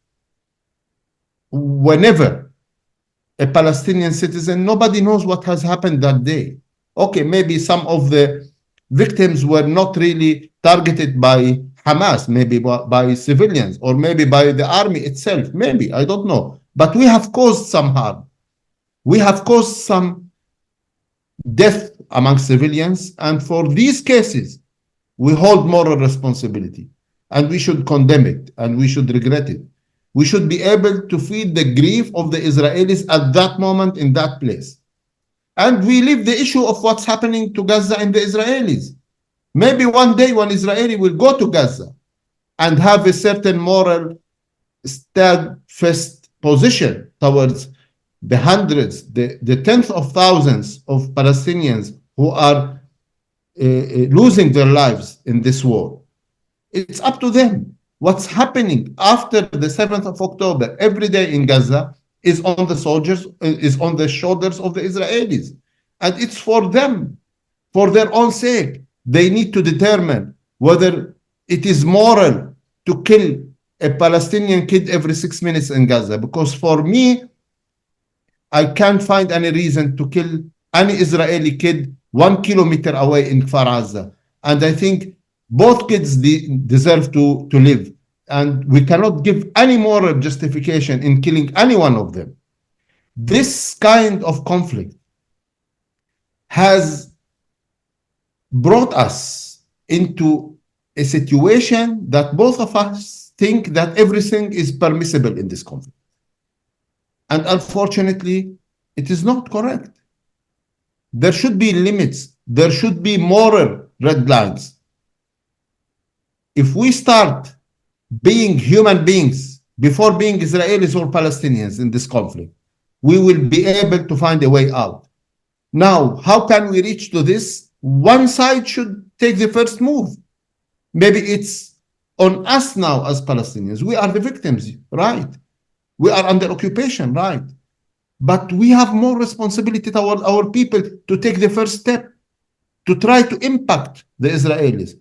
whenever a Palestinian citizen, nobody knows what has happened that day. Okay, maybe some of the victims were not really targeted by Hamas, maybe by civilians, or maybe by the army itself, maybe, I don't know. But we have caused some harm. We have caused some death among civilians, and for these cases, we hold moral responsibility, and we should condemn it, and we should regret it. We should be able to feel the grief of the Israelis at that moment in that place. And we leave the issue of what's happening to Gaza and the Israelis. Maybe one day when Israeli will go to Gaza and have a certain moral steadfast position towards the hundreds, the tens of thousands of Palestinians who are losing their lives in this war. It's up to them. What's happening after the 7th of October every day in Gaza is on the soldiers, is on the shoulders of the Israelis. And it's for them, for their own sake. They need to determine whether it is moral to kill a Palestinian kid every 6 minutes in Gaza. Because for me, I can't find any reason to kill any Israeli kid 1 kilometer away in Kfar Gaza. And I think both kids deserve to live. And we cannot give any moral justification in killing any one of them. This kind of conflict has brought us into a situation that both of us think that everything is permissible in this conflict. And unfortunately, it is not correct. There should be limits. There should be moral red lines. If we start being human beings before being Israelis or Palestinians in this conflict, we will be able to find a way out. Now, how can we reach to this? One side should take the first move. Maybe it's on us now as Palestinians. We are the victims, right? We are under occupation, right? But we have more responsibility toward our people to take the first step, to try to impact the Israelis,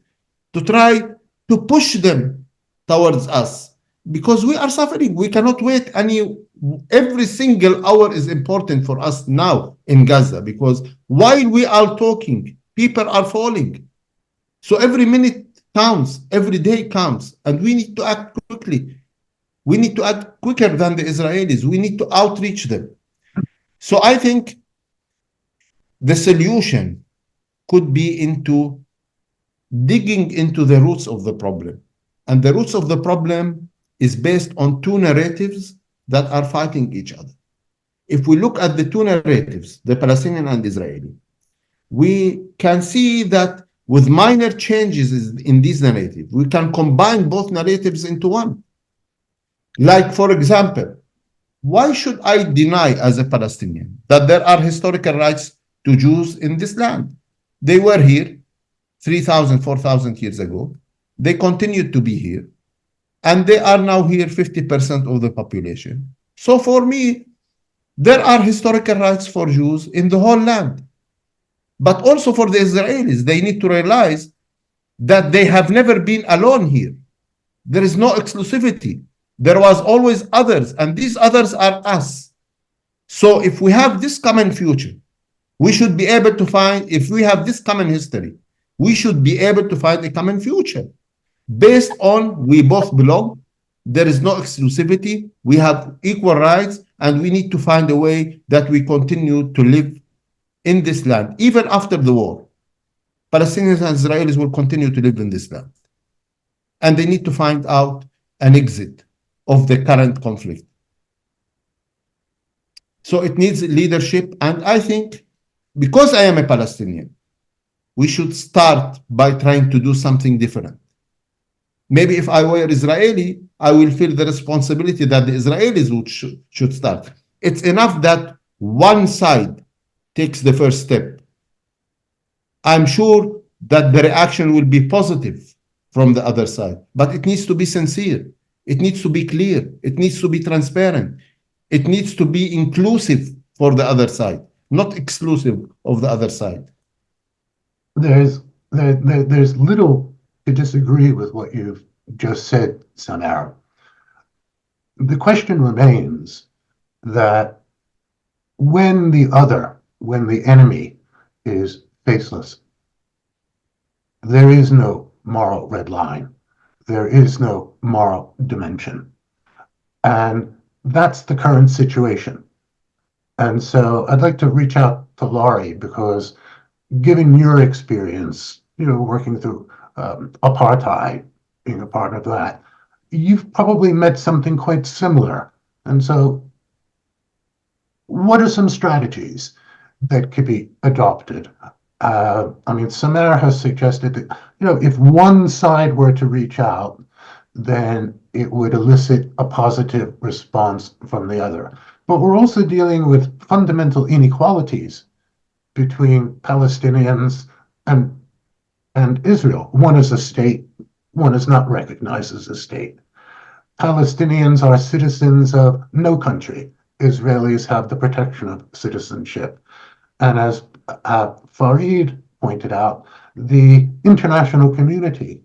to try to push them towards us, because we are suffering. We cannot wait every single hour is important for us now in Gaza, because while we are talking, people are falling. So every minute counts, every day counts, and we need to act quickly. We need to act quicker than the Israelis. We need to outreach them. So I think the solution could be into digging into the roots of the problem. And the roots of the problem is based on two narratives that are fighting each other. if we look at the two narratives, the Palestinian and Israeli, we can see that with minor changes in these narratives, we can combine both narratives into one. Like, for example, why should I deny as a Palestinian that there are historical rights to Jews in this land? They were here 3,000, 4,000 years ago. They continued to be here. And they are now here 50% of the population. So for me, there are historical rights for Jews in the whole land. But also for the Israelis, they need to realize that they have never been alone here. There is no exclusivity. There was always others, and these others are us. So if we have this common future, we should be able to find, if we have this common history, we should be able to find a common future based on we both belong. There is no exclusivity. We have equal rights, and we need to find a way that we continue to live in this land, even after the war. Palestinians and Israelis will continue to live in this land. And they need to find out an exit of the current conflict. So it needs leadership. And I think, because I am a Palestinian, we should start by trying to do something different. Maybe if I were Israeli, I will feel the responsibility that the Israelis should start. It's enough that one side takes the first step. I'm sure that the reaction will be positive from the other side, but it needs to be sincere. It needs to be clear. It needs to be transparent. It needs to be inclusive for the other side, not exclusive of the other side. There's little to disagree with what you've just said, Samer. The question remains that when the enemy is faceless, there is no moral red line. There is no moral dimension. And that's the current situation. And so I'd like to reach out to Laurie, because given your experience, working through apartheid, being a part of that, you've probably met something quite similar. And so what are some strategies that could be adopted? Samer has suggested that, if one side were to reach out, then it would elicit a positive response from the other. But we're also dealing with fundamental inequalities between Palestinians and Israel. One is a state, one is not recognized as a state. Palestinians are citizens of no country. Israelis have the protection of citizenship. And as Farid pointed out, the international community,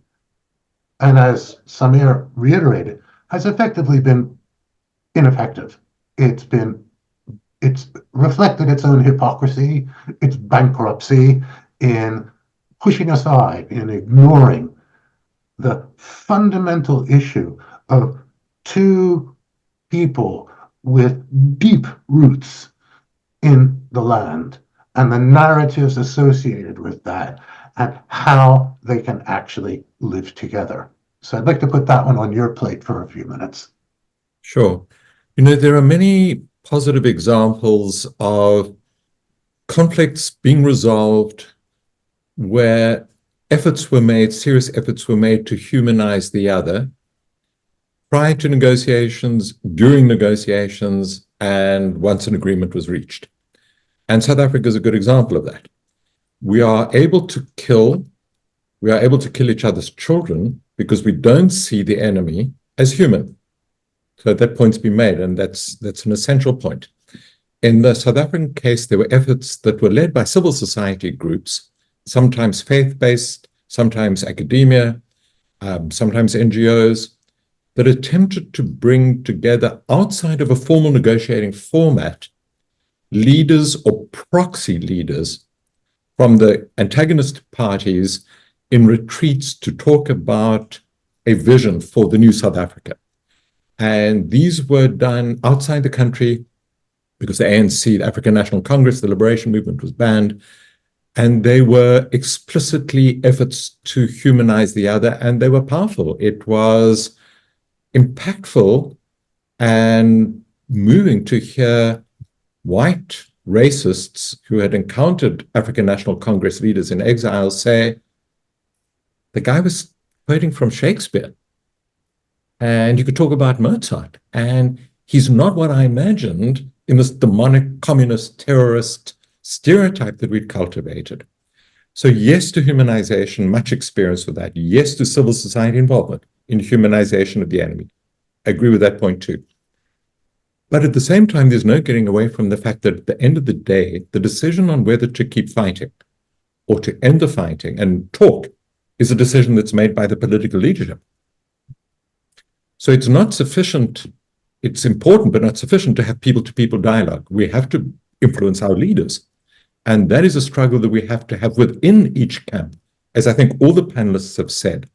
and as Samer reiterated, has effectively been ineffective. It's reflected its own hypocrisy, its bankruptcy in pushing aside, in ignoring the fundamental issue of two people with deep roots in the land and the narratives associated with that and how they can actually live together. So I'd like to put that one on your plate for a few minutes. Sure. There are many positive examples of conflicts being resolved where serious efforts were made to humanize the other prior to negotiations, during negotiations, and once an agreement was reached. And South Africa is a good example of that. We are able to kill each other's children because we don't see the enemy as human. So that point's been made, and that's an essential point. In the South African case, there were efforts that were led by civil society groups, sometimes faith-based, sometimes academia, sometimes NGOs, that attempted to bring together, outside of a formal negotiating format, leaders or proxy leaders from the antagonist parties in retreats to talk about a vision for the new South Africa. And these were done outside the country because the ANC, the African National Congress, the Liberation Movement was banned. And they were explicitly efforts to humanize the other, and they were powerful. It was impactful and moving to hear white racists who had encountered African National Congress leaders in exile say, the guy was quoting from Shakespeare. And you could talk about Mozart. And he's not what I imagined in this demonic communist terrorist stereotype that we'd cultivated. So yes to humanization, much experience with that. Yes to civil society involvement in humanization of the enemy. I agree with that point too. But at the same time, there's no getting away from the fact that at the end of the day, the decision on whether to keep fighting or to end the fighting and talk is a decision that's made by the political leadership. So it's not sufficient, it's important, but not sufficient to have people-to-people dialogue. We have to influence our leaders. And that is a struggle that we have to have within each camp, as I think all the panelists have said.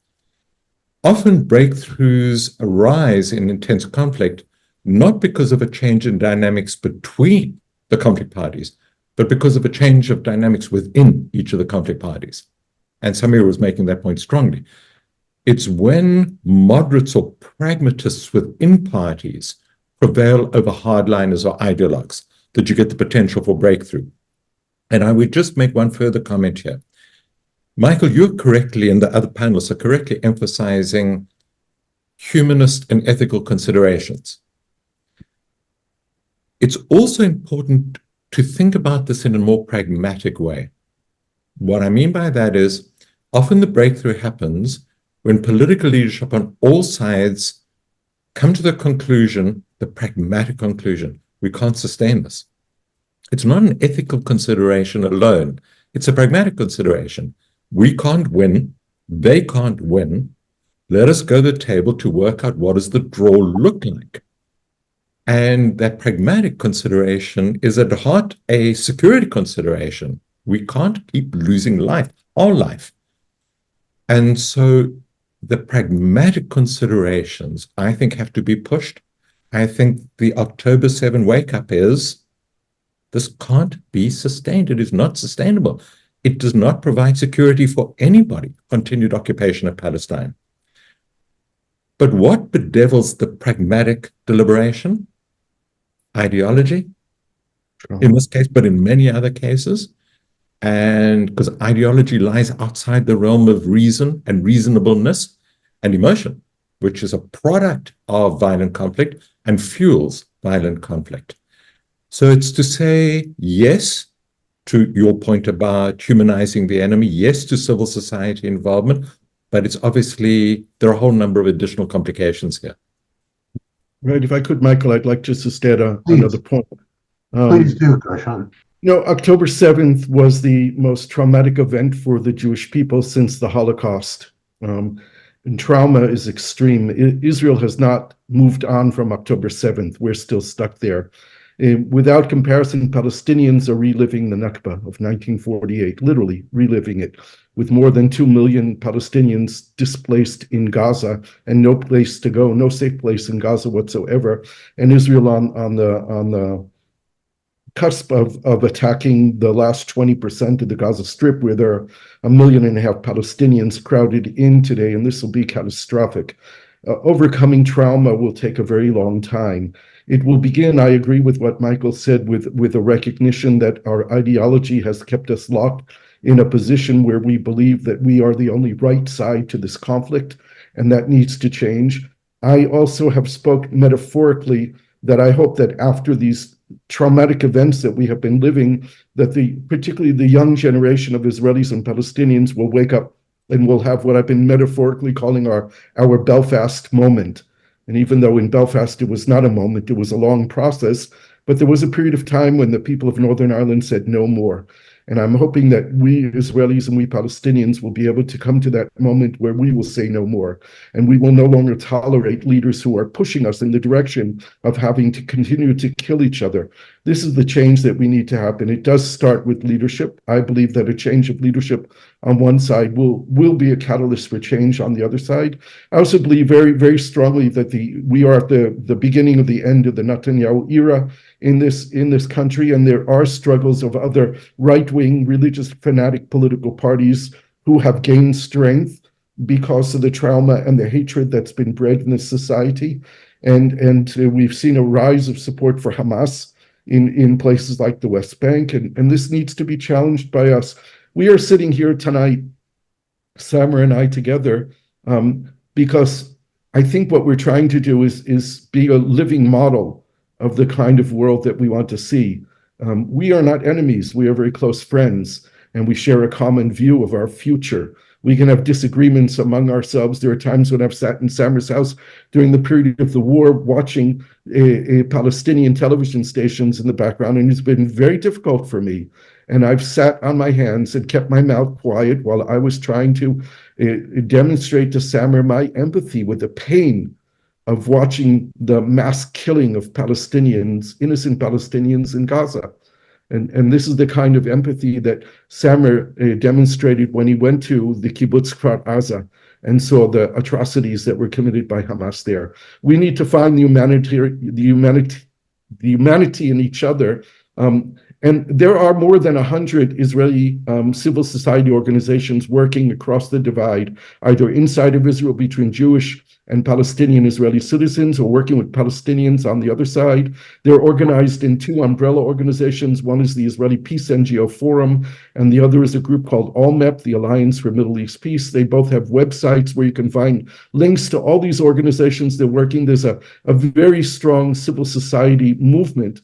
Often breakthroughs arise in intense conflict, not because of a change in dynamics between the conflict parties, but because of a change of dynamics within each of the conflict parties. And Samir was making that point strongly. It's when moderates or pragmatists within parties prevail over hardliners or ideologues that you get the potential for breakthrough. And I would just make one further comment here. Michael, you're correctly, and the other panelists are correctly emphasizing humanist and ethical considerations. It's also important to think about this in a more pragmatic way. What I mean by that is often the breakthrough happens when political leadership on all sides come to the conclusion, the pragmatic conclusion, we can't sustain this. It's not an ethical consideration alone. It's a pragmatic consideration. We can't win. They can't win. Let us go to the table to work out what does the draw look like. And that pragmatic consideration is at heart a security consideration. We can't keep losing life, our life. And so the pragmatic considerations, I think, have to be pushed. I think the October 7 wake-up is, this can't be sustained. It is not sustainable. It does not provide security for anybody, continued occupation of Palestine. But what bedevils the pragmatic deliberation? Ideology, in this case, but in many other cases. And because ideology lies outside the realm of reason and reasonableness and emotion, which is a product of violent conflict and fuels violent conflict. So it's to say yes to your point about humanizing the enemy, yes to civil society involvement, but it's obviously, there are a whole number of additional complications here. Right. If I could, Michael, I'd like just to state another point. Please do, Gershon. October 7th was the most traumatic event for the Jewish people since the Holocaust. And trauma is extreme. Israel has not moved on from October 7th. We're still stuck there. Without comparison, Palestinians are reliving the Nakba of 1948, literally reliving it, with more than 2 million Palestinians displaced in Gaza and no place to go, no safe place in Gaza whatsoever, and Israel on the cusp of attacking the last 20% of the Gaza Strip, where there are 1.5 million Palestinians crowded in today, and this will be catastrophic. Overcoming trauma will take a very long time. It will begin, I agree with what Michael said, with a recognition that our ideology has kept us locked in a position where we believe that we are the only right side to this conflict, and that needs to change. I also have spoke metaphorically that I hope that after these traumatic events that we have been living, that particularly the young generation of Israelis and Palestinians will wake up and will have what I've been metaphorically calling our Belfast moment. And even though in Belfast it was not a moment, it was a long process, but there was a period of time when the people of Northern Ireland said no more. And I'm hoping that we Israelis and we Palestinians will be able to come to that moment where we will say no more. And we will no longer tolerate leaders who are pushing us in the direction of having to continue to kill each other. This is the change that we need to happen. It does start with leadership. I believe that a change of leadership on one side will be a catalyst for change on the other side. I also believe very, very strongly that we are at the beginning of the end of the Netanyahu era in this country, and there are struggles of other right-wing religious fanatic political parties who have gained strength because of the trauma and the hatred that's been bred in this society. And we've seen a rise of support for Hamas in places like the West Bank, and this needs to be challenged by us. We are sitting here tonight, Samer and I together, because I think what we're trying to do is be a living model of the kind of world that we want to see. We are not enemies. We are very close friends, and we share a common view of our future. We can have disagreements among ourselves. There are times when I've sat in Samer's house during the period of the war watching Palestinian television stations in the background, and it's been very difficult for me. And I've sat on my hands and kept my mouth quiet while I was trying to demonstrate to Samer my empathy with the pain of watching the mass killing of Palestinians, innocent Palestinians in Gaza. And this is the kind of empathy that Samer demonstrated when he went to the kibbutz Kfar Aza and saw the atrocities that were committed by Hamas there. We need to find the humanity in each other. And there are more than 100 Israeli civil society organizations working across the divide, either inside of Israel between Jewish and Palestinian Israeli citizens, or working with Palestinians on the other side. They're organized in two umbrella organizations. One is the Israeli Peace NGO Forum, and the other is a group called ALMEP, the Alliance for Middle East Peace. They both have websites where you can find links to all these organizations. They're working. There's a very strong civil society movement.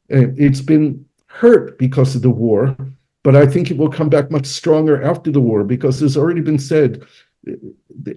It's been hurt because of the war, but I think it will come back much stronger after the war, because there's already been said,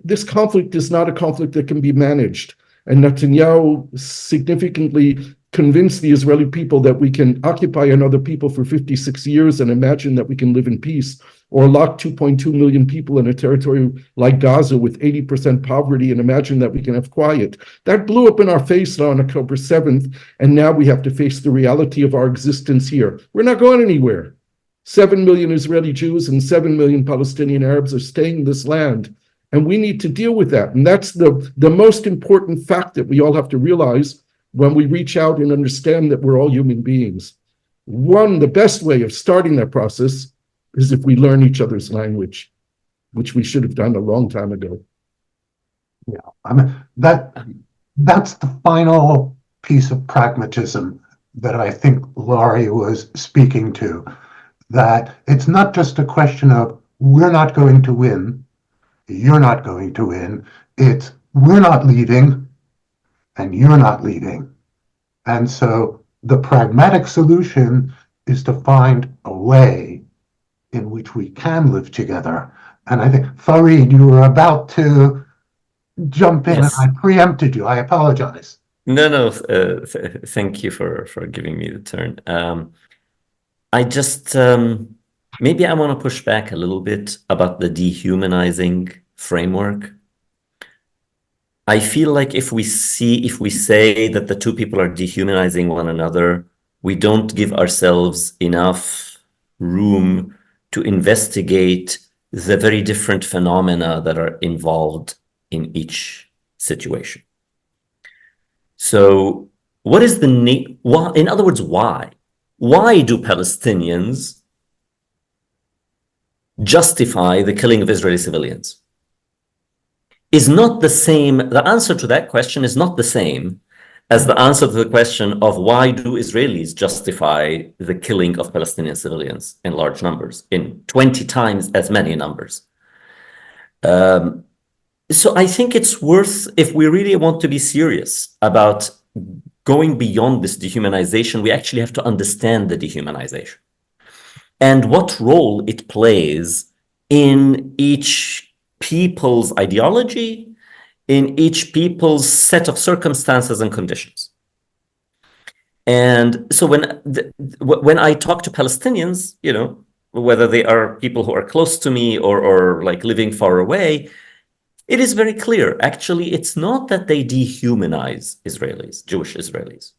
this conflict is not a conflict that can be managed. And Netanyahu significantly convinced the Israeli people that we can occupy another people for 56 years and imagine that we can live in peace, or lock 2.2 million people in a territory like Gaza with 80% poverty and imagine that we can have quiet. That blew up in our face on October 7th, and now we have to face the reality of our existence here. We're not going anywhere. 7 million Israeli Jews and 7 million Palestinian Arabs are staying in this land, and we need to deal with that. And that's the most important fact that we all have to realize when we reach out and understand that we're all human beings. The best way of starting that process is if we learn each other's language, which we should have done a long time ago. Yeah, I mean, that's the final piece of pragmatism that I think Laurie was speaking to, that it's not just a question of we're not going to win, you're not going to win. It's we're not leaving and you're not leaving. And so the pragmatic solution is to find a way in which we can live together. And I think, Farid, you were about to jump in. Yes. And I preempted you. I apologize. No. Thank you for giving me the turn. I just maybe I want to push back a little bit about the dehumanizing framework. I feel like if we say that the two people are dehumanizing one another, we don't give ourselves enough room to investigate the very different phenomena that are involved in each situation. So what is the need? In other words, why? Why do Palestinians justify the killing of Israeli civilians? Is not the same, the answer to that question is not the same as the answer to the question of why do Israelis justify the killing of Palestinian civilians in large numbers, in 20 times as many numbers. So I think it's worth, if we really want to be serious about going beyond this dehumanization, we actually have to understand the dehumanization and what role it plays in each people's ideology, in each people's set of circumstances and conditions. And so when I talk to Palestinians, you know, whether they are people who are close to me or like living far away, it is very clear. Actually, it's not that they dehumanize Israelis, Jewish Israelis.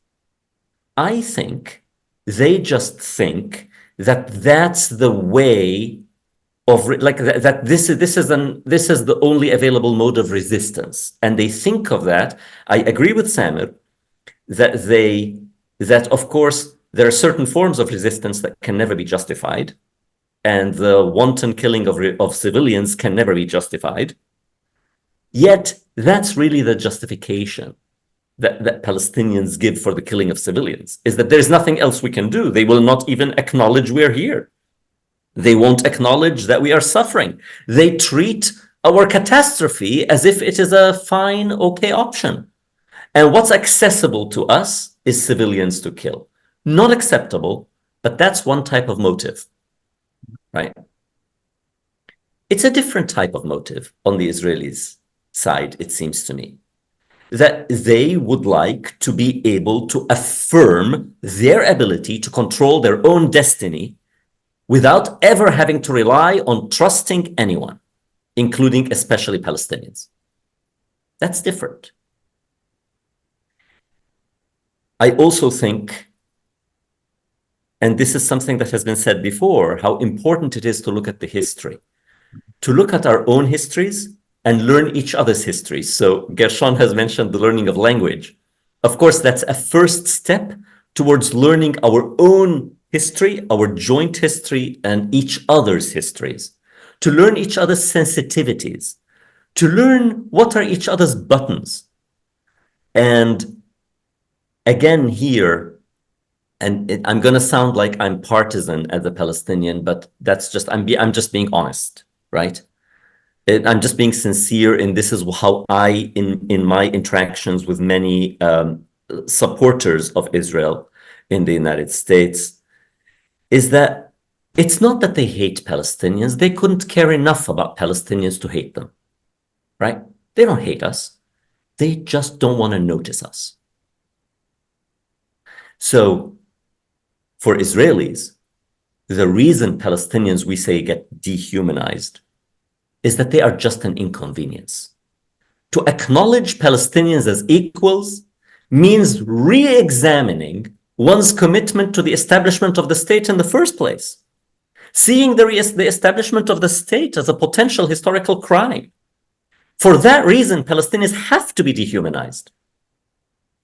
I think they just think that that's the way of that this is the only available mode of resistance, and they think of that. I agree with Samer that of course there are certain forms of resistance that can never be justified, and the wanton killing of civilians can never be justified. Yet that's really the justification. that Palestinians give for the killing of civilians is that there's nothing else we can do. They will not even acknowledge we're here. They won't acknowledge that we are suffering. They treat our catastrophe as if it is a fine, okay option. And what's accessible to us is civilians to kill. Not acceptable, but that's one type of motive, right? It's a different type of motive on the Israelis' side, it seems to me, that they would like to be able to affirm their ability to control their own destiny without ever having to rely on trusting anyone, including especially Palestinians. That's different. I also think, and this is something that has been said before, how important it is to look at the history, to look at our own histories and learn each other's histories. So Gershon has mentioned the learning of language. Of course, that's a first step towards learning our own history, our joint history, and each other's histories, to learn each other's sensitivities, to learn what are each other's buttons. And again here, and I'm going to sound like I'm partisan as a Palestinian, but that's just, I'm just being honest, right? I'm just being sincere, and this is how I, in my interactions with many supporters of Israel in the United States, is that it's not that they hate Palestinians. They couldn't care enough about Palestinians to hate them, right? They don't hate us. They just don't want to notice us. So for Israelis, the reason Palestinians, we say, get dehumanized is that they are just an inconvenience. To acknowledge Palestinians as equals means re-examining one's commitment to the establishment of the state in the first place, seeing the establishment of the state as a potential historical crime. For that reason, Palestinians have to be dehumanized.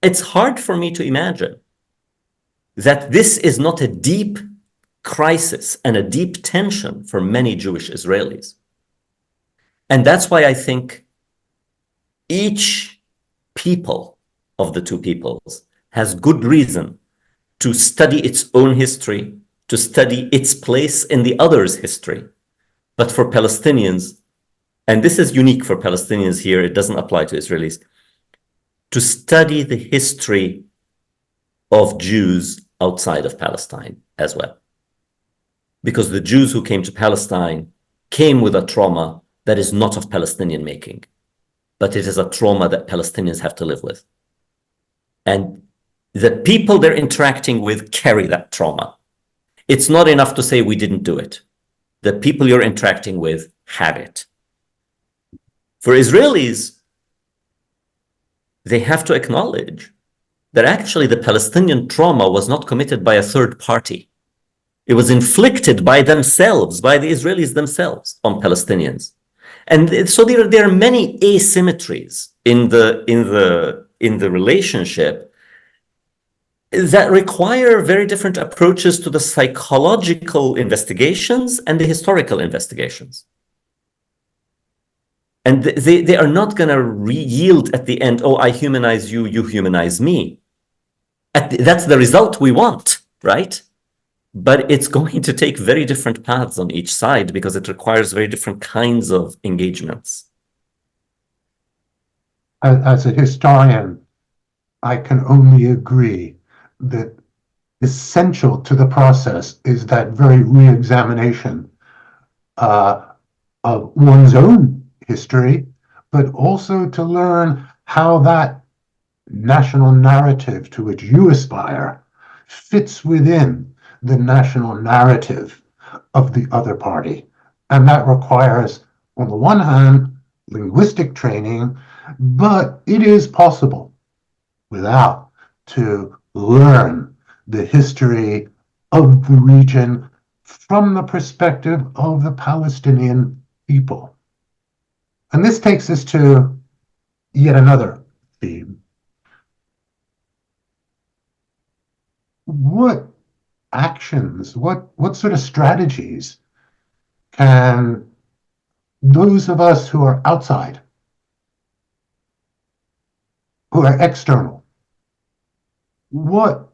It's hard for me to imagine that this is not a deep crisis and a deep tension for many Jewish Israelis. And that's why I think each people of the two peoples has good reason to study its own history, to study its place in the other's history. But for Palestinians, and this is unique for Palestinians here, it doesn't apply to Israelis, to study the history of Jews outside of Palestine as well. Because the Jews who came to Palestine came with a trauma that is not of Palestinian making, but it is a trauma that Palestinians have to live with. And the people they're interacting with carry that trauma. It's not enough to say we didn't do it. The people you're interacting with have it. For Israelis, they have to acknowledge that actually the Palestinian trauma was not committed by a third party. It was inflicted by themselves, by the Israelis themselves on Palestinians. And so there are many asymmetries in the relationship that require very different approaches to the psychological investigations and the historical investigations. And they are not going to yield at the end, oh, I humanize you, you humanize me. That's the result we want, right? But it's going to take very different paths on each side because it requires very different kinds of engagements. As a historian, I can only agree that essential to the process is that very re-examination of one's own history, but also to learn how that national narrative to which you aspire fits within the national narrative of the other party. And that requires, on the one hand, linguistic training, but it is possible without to learn the history of the region from the perspective of the Palestinian people. And this takes us to yet another theme. What actions, what sort of strategies can those of us who are outside, who are external what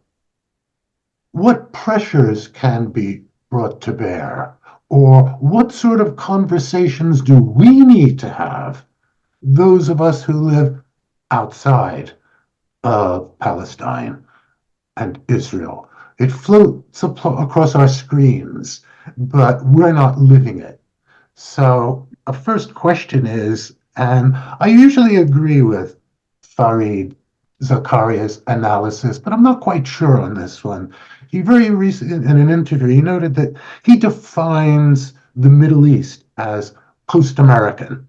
pressures can be brought to bear, or what sort of conversations do we need to have, those of us who live outside of Palestine and Israel? It floats across our screens, but we're not living it. So a first question is, and I usually agree with Farid Zakaria's analysis, but I'm not quite sure on this one. He very recently, in an interview, he noted that he defines the Middle East as post-American.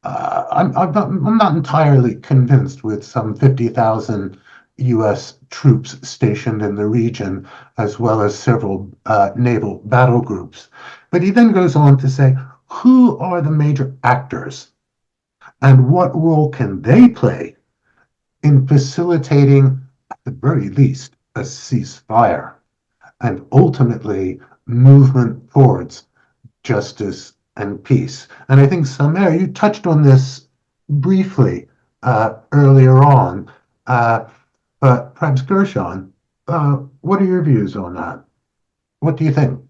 I'm not entirely convinced with some 50,000 U.S. troops stationed in the region, as well as several naval battle groups. But he then goes on to say, who are the major actors and what role can they play in facilitating, at the very least, a ceasefire and ultimately movement towards justice and peace? And I think, Samer, you touched on this briefly earlier on, but perhaps Gershon, what are your views on that? What do you think?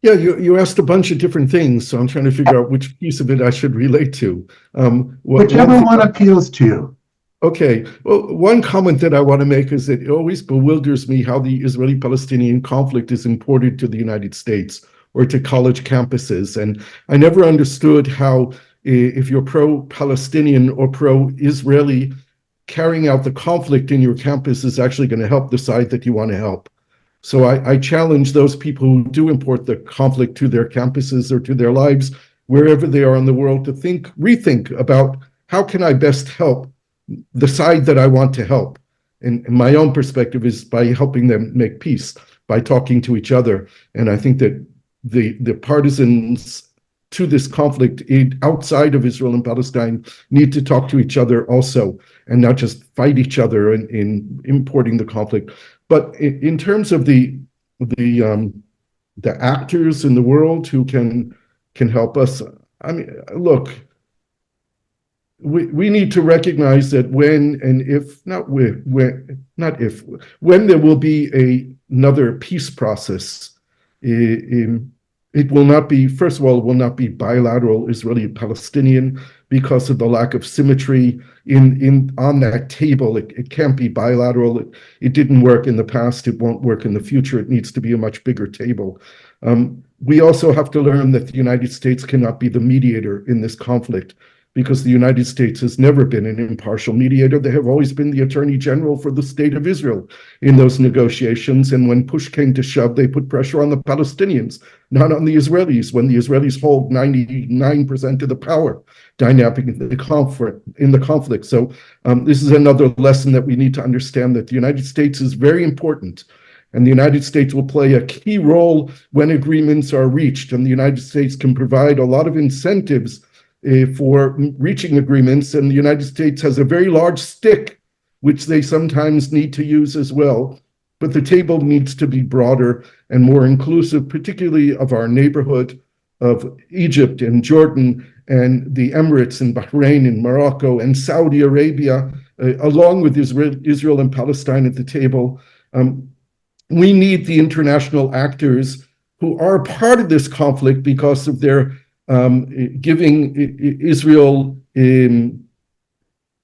Yeah, you asked a bunch of different things, so I'm trying to figure out which piece of it I should relate to. Whichever one appeals to you. Okay. Well, one comment that I want to make is that it always bewilders me how the Israeli-Palestinian conflict is imported to the United States or to college campuses. And I never understood how, if you're pro-Palestinian or pro-Israeli, carrying out the conflict in your campus is actually going to help the side that you want to help. So I challenge those people who do import the conflict to their campuses or to their lives, wherever they are in the world, to rethink about how can I best help the side that I want to help. And my own perspective is by helping them make peace, by talking to each other. And I think that the partisans to this conflict outside of Israel and Palestine need to talk to each other also, and not just fight each other in importing the conflict. But in terms of the actors in the world who can help us, I mean, look, we need to recognize that when there will be another peace process, it will not be, first of all, it will not be bilateral Israeli-Palestinian because of the lack of symmetry on that table. It can't be bilateral. It didn't work in the past. It won't work in the future. It needs to be a much bigger table. We also have to learn that the United States cannot be the mediator in this conflict, because the United States has never been an impartial mediator. They have always been the Attorney General for the State of Israel in those negotiations. And when push came to shove, they put pressure on the Palestinians, not on the Israelis, when the Israelis hold 99% of the power dynamic in the conflict. So this is another lesson that we need to understand, that the United States is very important. And the United States will play a key role when agreements are reached. And the United States can provide a lot of incentives for reaching agreements, and the United States has a very large stick, which they sometimes need to use as well. But the table needs to be broader and more inclusive, particularly of our neighborhood of Egypt and Jordan and the Emirates and Bahrain and Morocco and Saudi Arabia, along with Israel and Palestine at the table. We need the international actors who are part of this conflict because of their giving Israel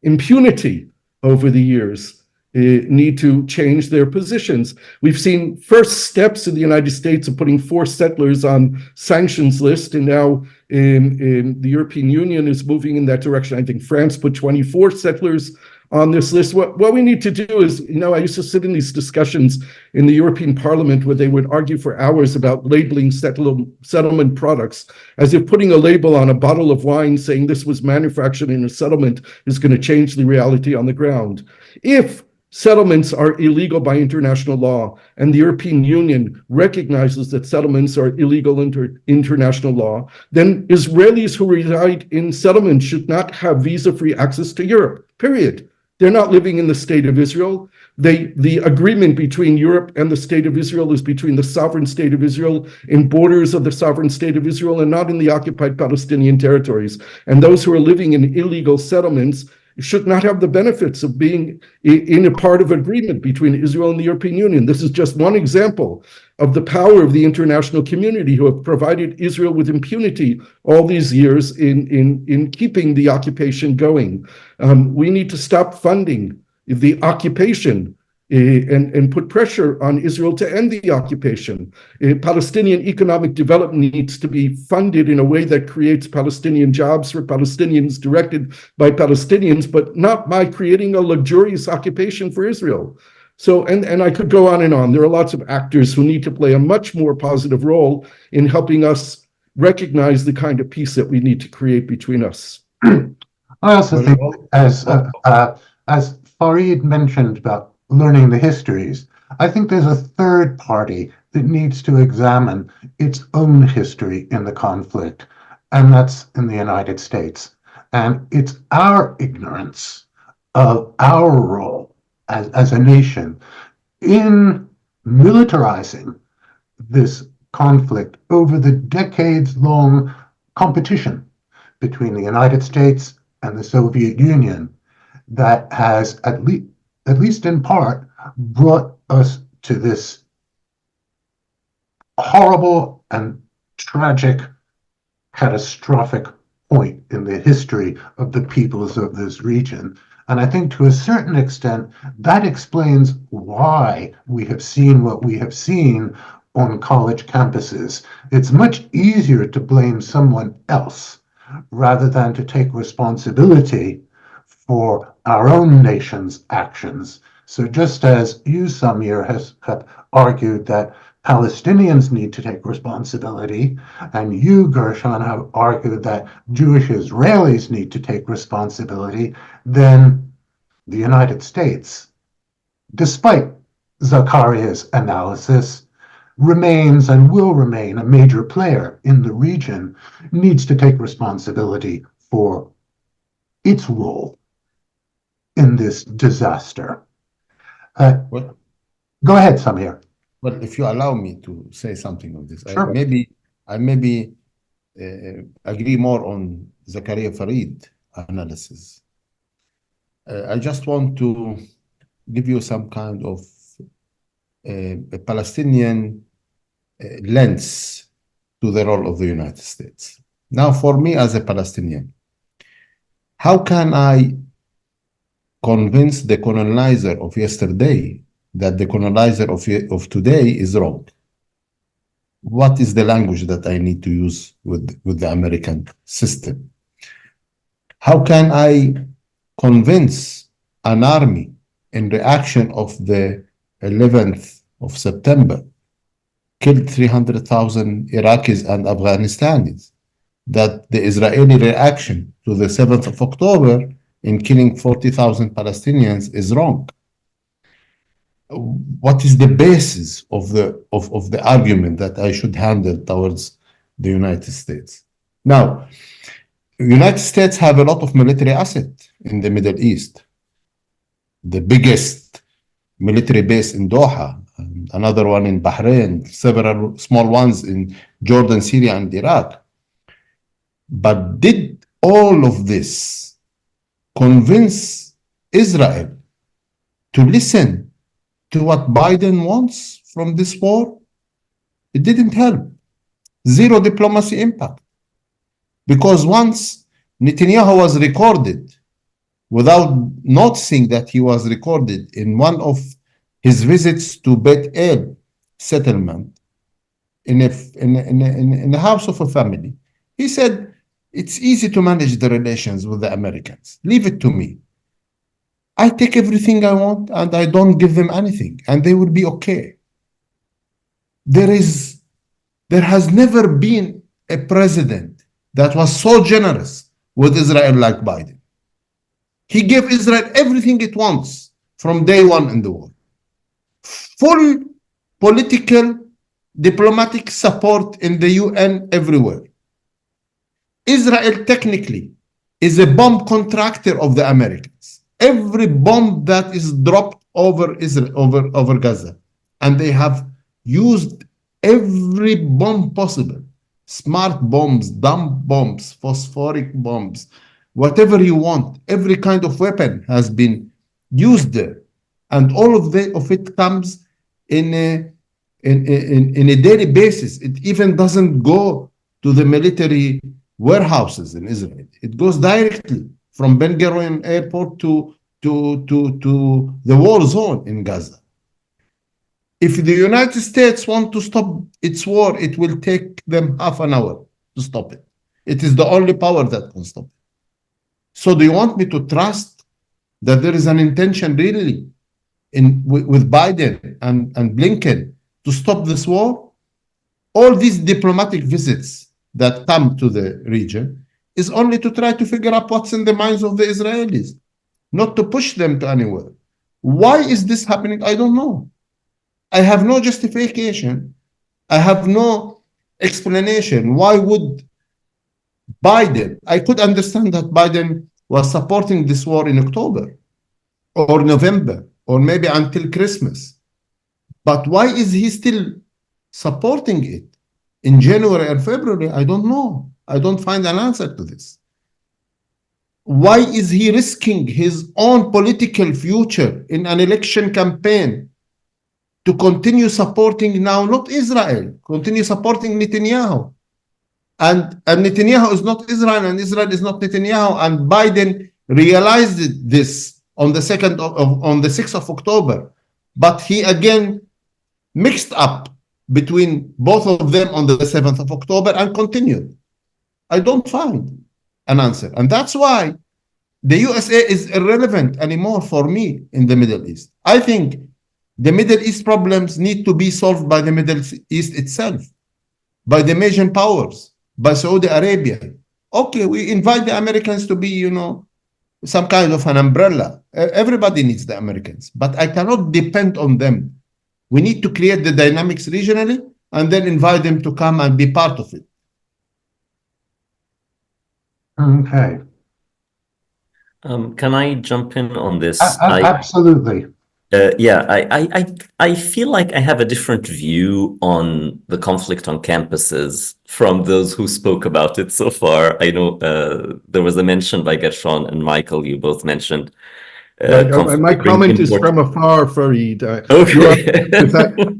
impunity over the years, need to change their positions. We've seen first steps in the United States of putting 4 settlers on sanctions list, and now the European Union is moving in that direction. I think France put 24 settlers on this list. What we need to do is, I used to sit in these discussions in the European Parliament where they would argue for hours about labeling settlement products, as if putting a label on a bottle of wine saying this was manufactured in a settlement is going to change the reality on the ground. If settlements are illegal by international law, and the European Union recognizes that settlements are illegal under international law, then Israelis who reside in settlements should not have visa-free access to Europe, period. They're not living in the state of Israel. The agreement between Europe and the state of Israel is between the sovereign state of Israel in borders of the sovereign state of Israel and not in the occupied Palestinian territories. And those who are living in illegal settlements should not have the benefits of being in a part of agreement between Israel and the European Union. This is just one example of the power of the international community, who have provided Israel with impunity all these years in keeping the occupation going. We need to stop funding the occupation and put pressure on Israel to end the occupation. Palestinian economic development needs to be funded in a way that creates Palestinian jobs for Palestinians, directed by Palestinians, but not by creating a luxurious occupation for Israel. So, and I could go on and on. There are lots of actors who need to play a much more positive role in helping us recognize the kind of peace that we need to create between us. I also think, as Farid mentioned about learning the histories, I think there's a third party that needs to examine its own history in the conflict, and that's in the United States. And it's our ignorance of our role as a nation in militarizing this conflict over the decades-long competition between the United States and the Soviet Union that has, at least in part, brought us to this horrible and tragic, catastrophic point in the history of the peoples of this region. And I think to a certain extent, that explains why we have seen what we have seen on college campuses. It's much easier to blame someone else rather than to take responsibility for our own nation's actions. So just as you, Samir, have argued that Palestinians need to take responsibility, and you, Gershon, have argued that Jewish Israelis need to take responsibility, then the United States, despite Zakaria's analysis, remains and will remain a major player in the region, needs to take responsibility for its role in this disaster. Well, go ahead, Samir. Well, if you allow me to say something on this, Sure. I maybe agree more on Zakaria Farid analysis. I just want to give you some kind of a Palestinian lens to the role of the United States. Now, for me as a Palestinian, how can I convince the colonizer of yesterday that the colonizer of today is wrong? What is the language that I need to use with the American system? How can I convince an army in reaction of the 11th of September, killed 300,000 Iraqis and Afghanis, that the Israeli reaction to the 7th of October in killing 40,000 Palestinians is wrong? What is the basis of the argument that I should handle towards the United States? Now, the United States have a lot of military assets in the Middle East. The biggest military base in Doha, another one in Bahrain, several small ones in Jordan, Syria, and Iraq. But did all of this convince Israel to listen to what Biden wants from this war? It didn't help. Zero diplomacy impact. Because once Netanyahu was recorded, without noticing that he was recorded in one of his visits to Beit El settlement, in the house of a family, he said, it's easy to manage the relations with the Americans. Leave it to me. I take everything I want and I don't give them anything, and they will be okay. There has never been a president that was so generous with Israel like Biden. He gave Israel everything it wants from day one in the war. Full political, diplomatic support in the UN everywhere. Israel technically is a bomb contractor of the Americans. Every bomb that is dropped over Israel, over Gaza, and they have used every bomb possible. Smart bombs, dumb bombs, phosphoric bombs, whatever you want, every kind of weapon has been used there. And all of it comes in a daily basis. It even doesn't go to the military warehouses in Israel. It goes directly from Ben Gurion Airport to the war zone in Gaza. If the United States want to stop its war, it will take them half an hour to stop it. It is the only power that can stop it. So do you want me to trust that there is an intention really with Biden and Blinken to stop this war? All these diplomatic visits that come to the region is only to try to figure out what's in the minds of the Israelis, not to push them to anywhere. Why is this happening? I don't know. I have no justification. I have no explanation. Why would Biden? I could understand that Biden was supporting this war in October or November or maybe until Christmas. But why is he still supporting it in January and February? I don't know. I don't find an answer to this. Why is he risking his own political future in an election campaign to continue supporting now not Israel, continue supporting Netanyahu? And Netanyahu is not Israel, and Israel is not Netanyahu. And Biden realized this on the 6th of October, but he again mixed up between both of them on the 7th of October and continued. I don't find an answer, and that's why the USA is irrelevant anymore for me in the Middle East. I think the Middle East problems need to be solved by the Middle East itself, by the major powers, by Saudi Arabia. Okay, we invite the Americans to be, some kind of an umbrella. Everybody needs the Americans, but I cannot depend on them. We need to create the dynamics regionally and then invite them to come and be part of it. Okay. Can I jump in on this? Absolutely. I feel like I have a different view on the conflict on campuses from those who spoke about it so far. I know there was a mention by Gershon and Michael, you both mentioned. My comment is from afar, Farid. Okay.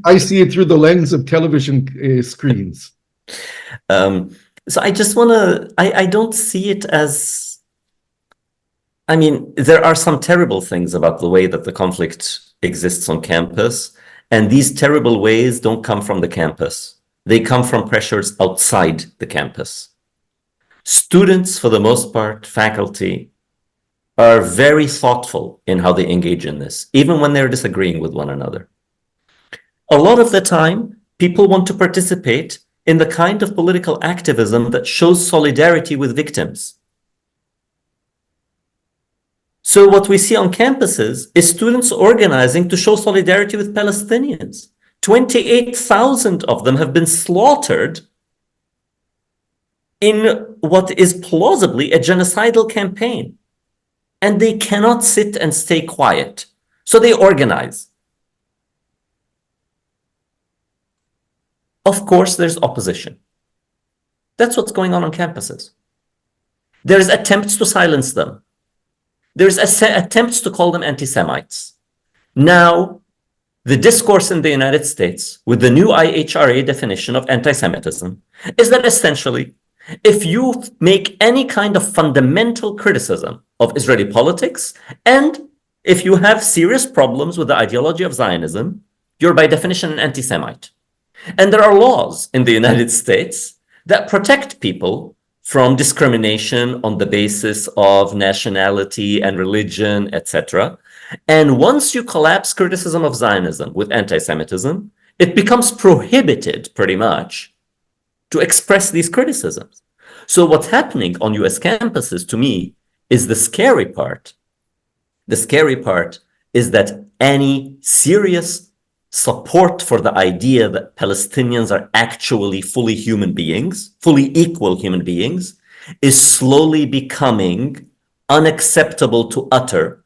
I see it through the lens of television screens. So I just want to, I don't see it as, I mean, there are some terrible things about the way that the conflict exists on campus, and these terrible ways don't come from the campus. They come from pressures outside the campus. Students, for the most part, faculty, are very thoughtful in how they engage in this, even when they're disagreeing with one another. A lot of the time, people want to participate in the kind of political activism that shows solidarity with victims. So what we see on campuses is students organizing to show solidarity with Palestinians. 28,000 of them have been slaughtered in what is plausibly a genocidal campaign. And they cannot sit and stay quiet. So they organize. Of course, there's opposition. That's what's going on campuses. There's attempts to silence them. There's attempts to call them anti-Semites. Now, the discourse in the United States with the new IPCRI definition of anti-Semitism is that essentially, if you make any kind of fundamental criticism of Israeli politics, and if you have serious problems with the ideology of Zionism, you're by definition an anti-Semite. And there are laws in the United States that protect people from discrimination on the basis of nationality and religion, etc. And once you collapse criticism of Zionism with anti-Semitism, it becomes prohibited pretty much to express these criticisms. So what's happening on US campuses, to me, is the scary part. The scary part is that any serious support for the idea that Palestinians are actually fully human beings, fully equal human beings, is slowly becoming unacceptable to utter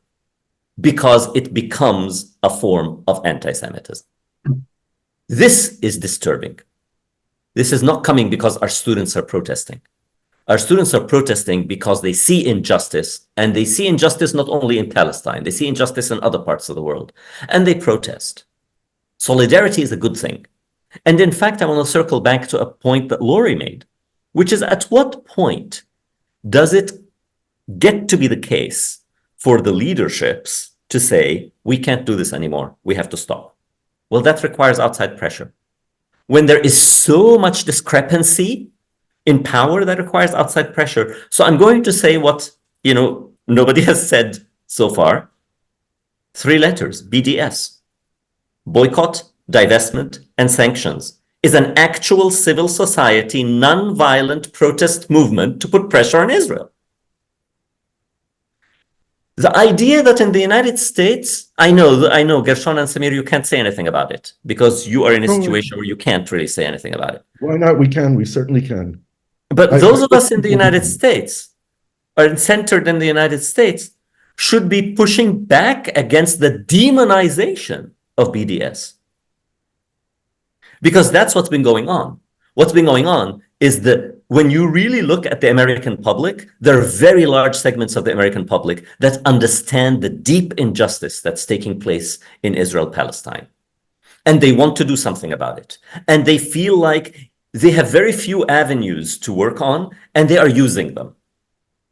because it becomes a form of anti-Semitism. This is disturbing. This is not coming because our students are protesting. Our students are protesting because they see injustice, and they see injustice not only in Palestine, they see injustice in other parts of the world, and they protest. Solidarity is a good thing. And in fact, I want to circle back to a point that Lori made, which is at what point does it get to be the case for the leaderships to say, we can't do this anymore, we have to stop? Well, that requires outside pressure. When there is so much discrepancy in power, that requires outside pressure. So I'm going to say what, nobody has said so far. 3 letters, BDS. Boycott, divestment, and sanctions is an actual civil society, non-violent protest movement to put pressure on Israel. The idea that in the United States, I know, Gershon and Samir, you can't say anything about it because you are in a situation where you can't really say anything about it. Why not? We certainly can. But those of us in the United States, are centered in the United States, should be pushing back against the demonization of BDS. Because that's what's been going on. What's been going on is that when you really look at the American public, there are very large segments of the American public that understand the deep injustice that's taking place in Israel-Palestine. And they want to do something about it. And they feel like they have very few avenues to work on, and they are using them.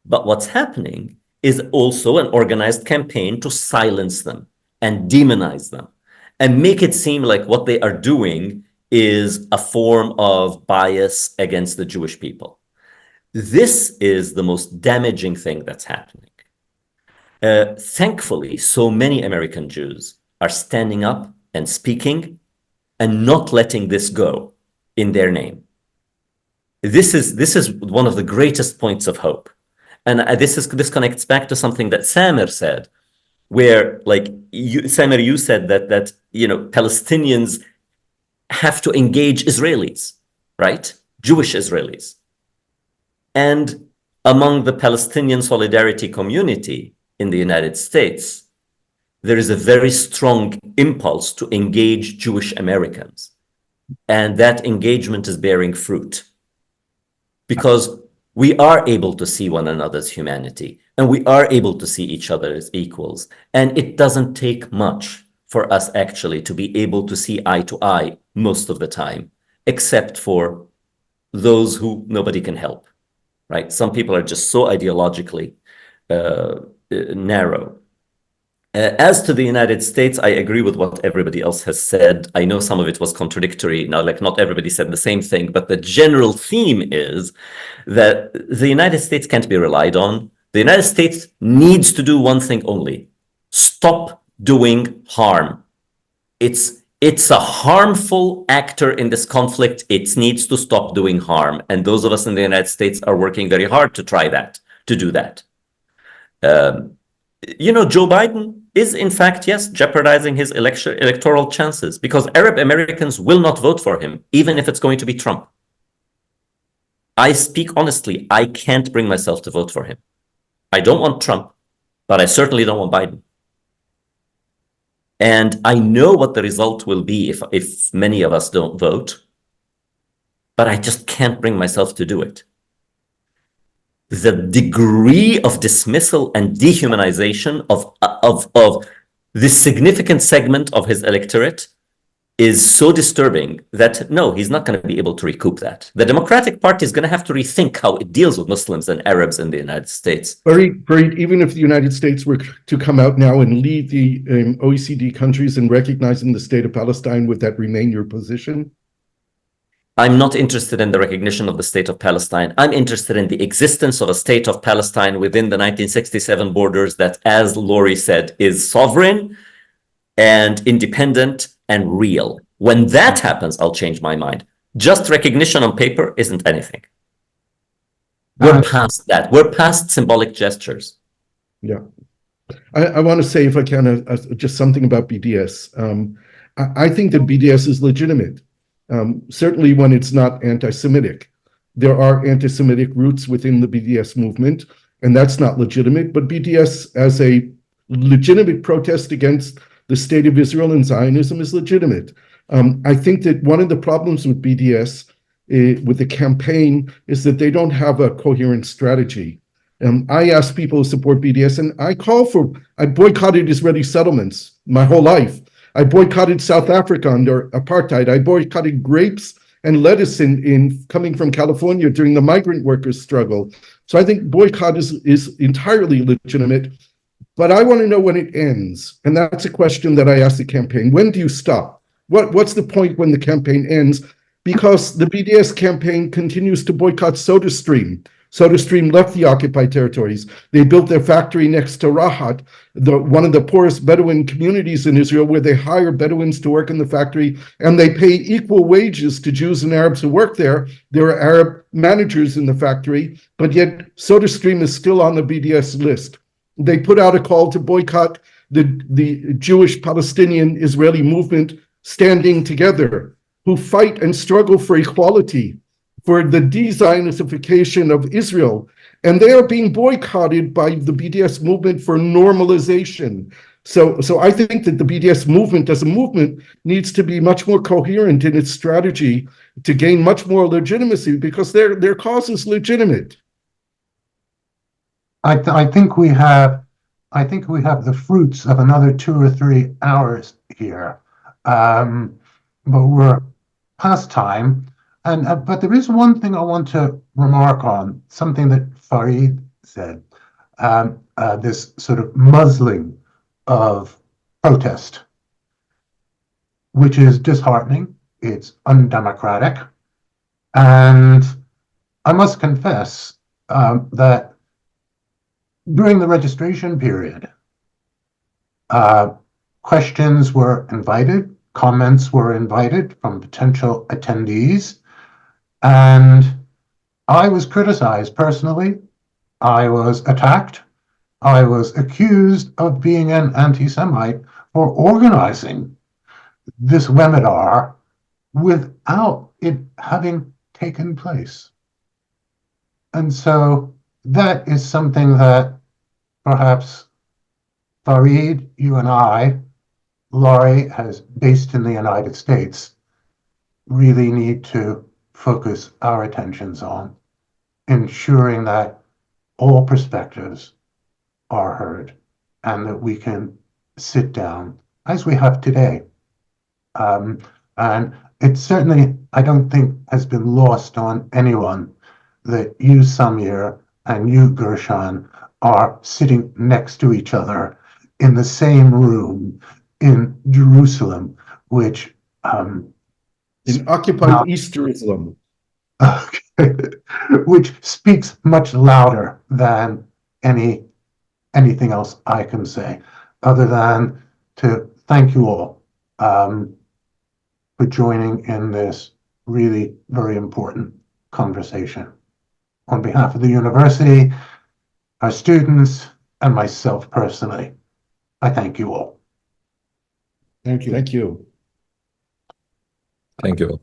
But what's happening is also an organized campaign to silence them and demonize them and make it seem like what they are doing is a form of bias against the Jewish people. This is the most damaging thing that's happening. Thankfully, so many American Jews are standing up and speaking and not letting this go in their name. This is one of the greatest points of hope. And this connects back to something that Samir said, where Samir, you said that Palestinians have to engage Israelis, right? Jewish Israelis. And among the Palestinian solidarity community in the United States, there is a very strong impulse to engage Jewish Americans. And that engagement is bearing fruit because we are able to see one another's humanity and we are able to see each other as equals. And it doesn't take much for us actually to be able to see eye to eye most of the time, except for those who nobody can help, right? Some people are just so ideologically narrow. As to the United States, I agree with what everybody else has said. I know some of it was contradictory. Now, not everybody said the same thing, but the general theme is that the United States can't be relied on. The United States needs to do one thing only: stop doing harm. It's a harmful actor in this conflict. It needs to stop doing harm. And those of us in the United States are working very hard to do that. Joe Biden is, in fact, yes, jeopardizing his electoral chances because Arab Americans will not vote for him, even if it's going to be Trump. I speak honestly, I can't bring myself to vote for him. I don't want Trump, but I certainly don't want Biden. And I know what the result will be if many of us don't vote, but I just can't bring myself to do it. The degree of dismissal and dehumanization of this significant segment of his electorate is so disturbing that no, he's not going to be able to recoup that. The Democratic Party is going to have to rethink how it deals with Muslims and Arabs in the United States. Farid, even if the United States were to come out now and lead the OECD countries in recognizing the state of Palestine, would that remain your position? I'm not interested in the recognition of the state of Palestine. I'm interested in the existence of a state of Palestine within the 1967 borders that, as Lori said, is sovereign and independent and real. When that happens, I'll change my mind. Just recognition on paper isn't anything. We're past that. We're past symbolic gestures. Yeah. I want to say, if I can, just something about BDS. I think that BDS is legitimate. Certainly when it's not anti-Semitic. There are anti-Semitic roots within the BDS movement, and that's not legitimate. But BDS as a legitimate protest against the state of Israel and Zionism is legitimate. I think that one of the problems with BDS with the campaign is that they don't have a coherent strategy. I ask people who support BDS, and I boycotted Israeli settlements my whole life. I boycotted South Africa under apartheid. I boycotted grapes and lettuce in coming from California during the migrant workers' struggle. So I think boycott is entirely legitimate, but I want to know when it ends. And that's a question that I ask the campaign. When do you stop? What's the point when the campaign ends? Because the BDS campaign continues to boycott SodaStream. SodaStream left the occupied territories. They built their factory next to Rahat, one of the poorest Bedouin communities in Israel, where they hire Bedouins to work in the factory, and they pay equal wages to Jews and Arabs who work there. There are Arab managers in the factory, but yet SodaStream is still on the BDS list. They put out a call to boycott the Jewish Palestinian Israeli movement standing together, who fight and struggle for equality, for the de-Zionification of Israel, and they are being boycotted by the BDS movement for normalization. So I think that the BDS movement as a movement needs to be much more coherent in its strategy to gain much more legitimacy, because their cause is legitimate. I think we have the fruits of another 2 or 3 hours here, but we're past time. But there is one thing I want to remark on, something that Farid said, this sort of muzzling of protest, which is disheartening, it's undemocratic, and I must confess that during the registration period, questions were invited, comments were invited from potential attendees, and I was criticized personally. I was attacked. I was accused of being an anti-Semite for organizing this webinar without it having taken place. And so that is something that perhaps Farid, you and I, Laurie, as based in the United States, really need to focus our attentions on, ensuring that all perspectives are heard and that we can sit down as we have today. And it certainly, I don't think, has been lost on anyone that you, Samir, and you, Gershon, are sitting next to each other in the same room in Jerusalem, which in occupied East Jerusalem, which speaks much louder than anything else I can say, other than to thank you all for joining in this really very important conversation. On behalf of the university, our students, and myself personally, I thank you all. Thank you. Thank you. Thank you.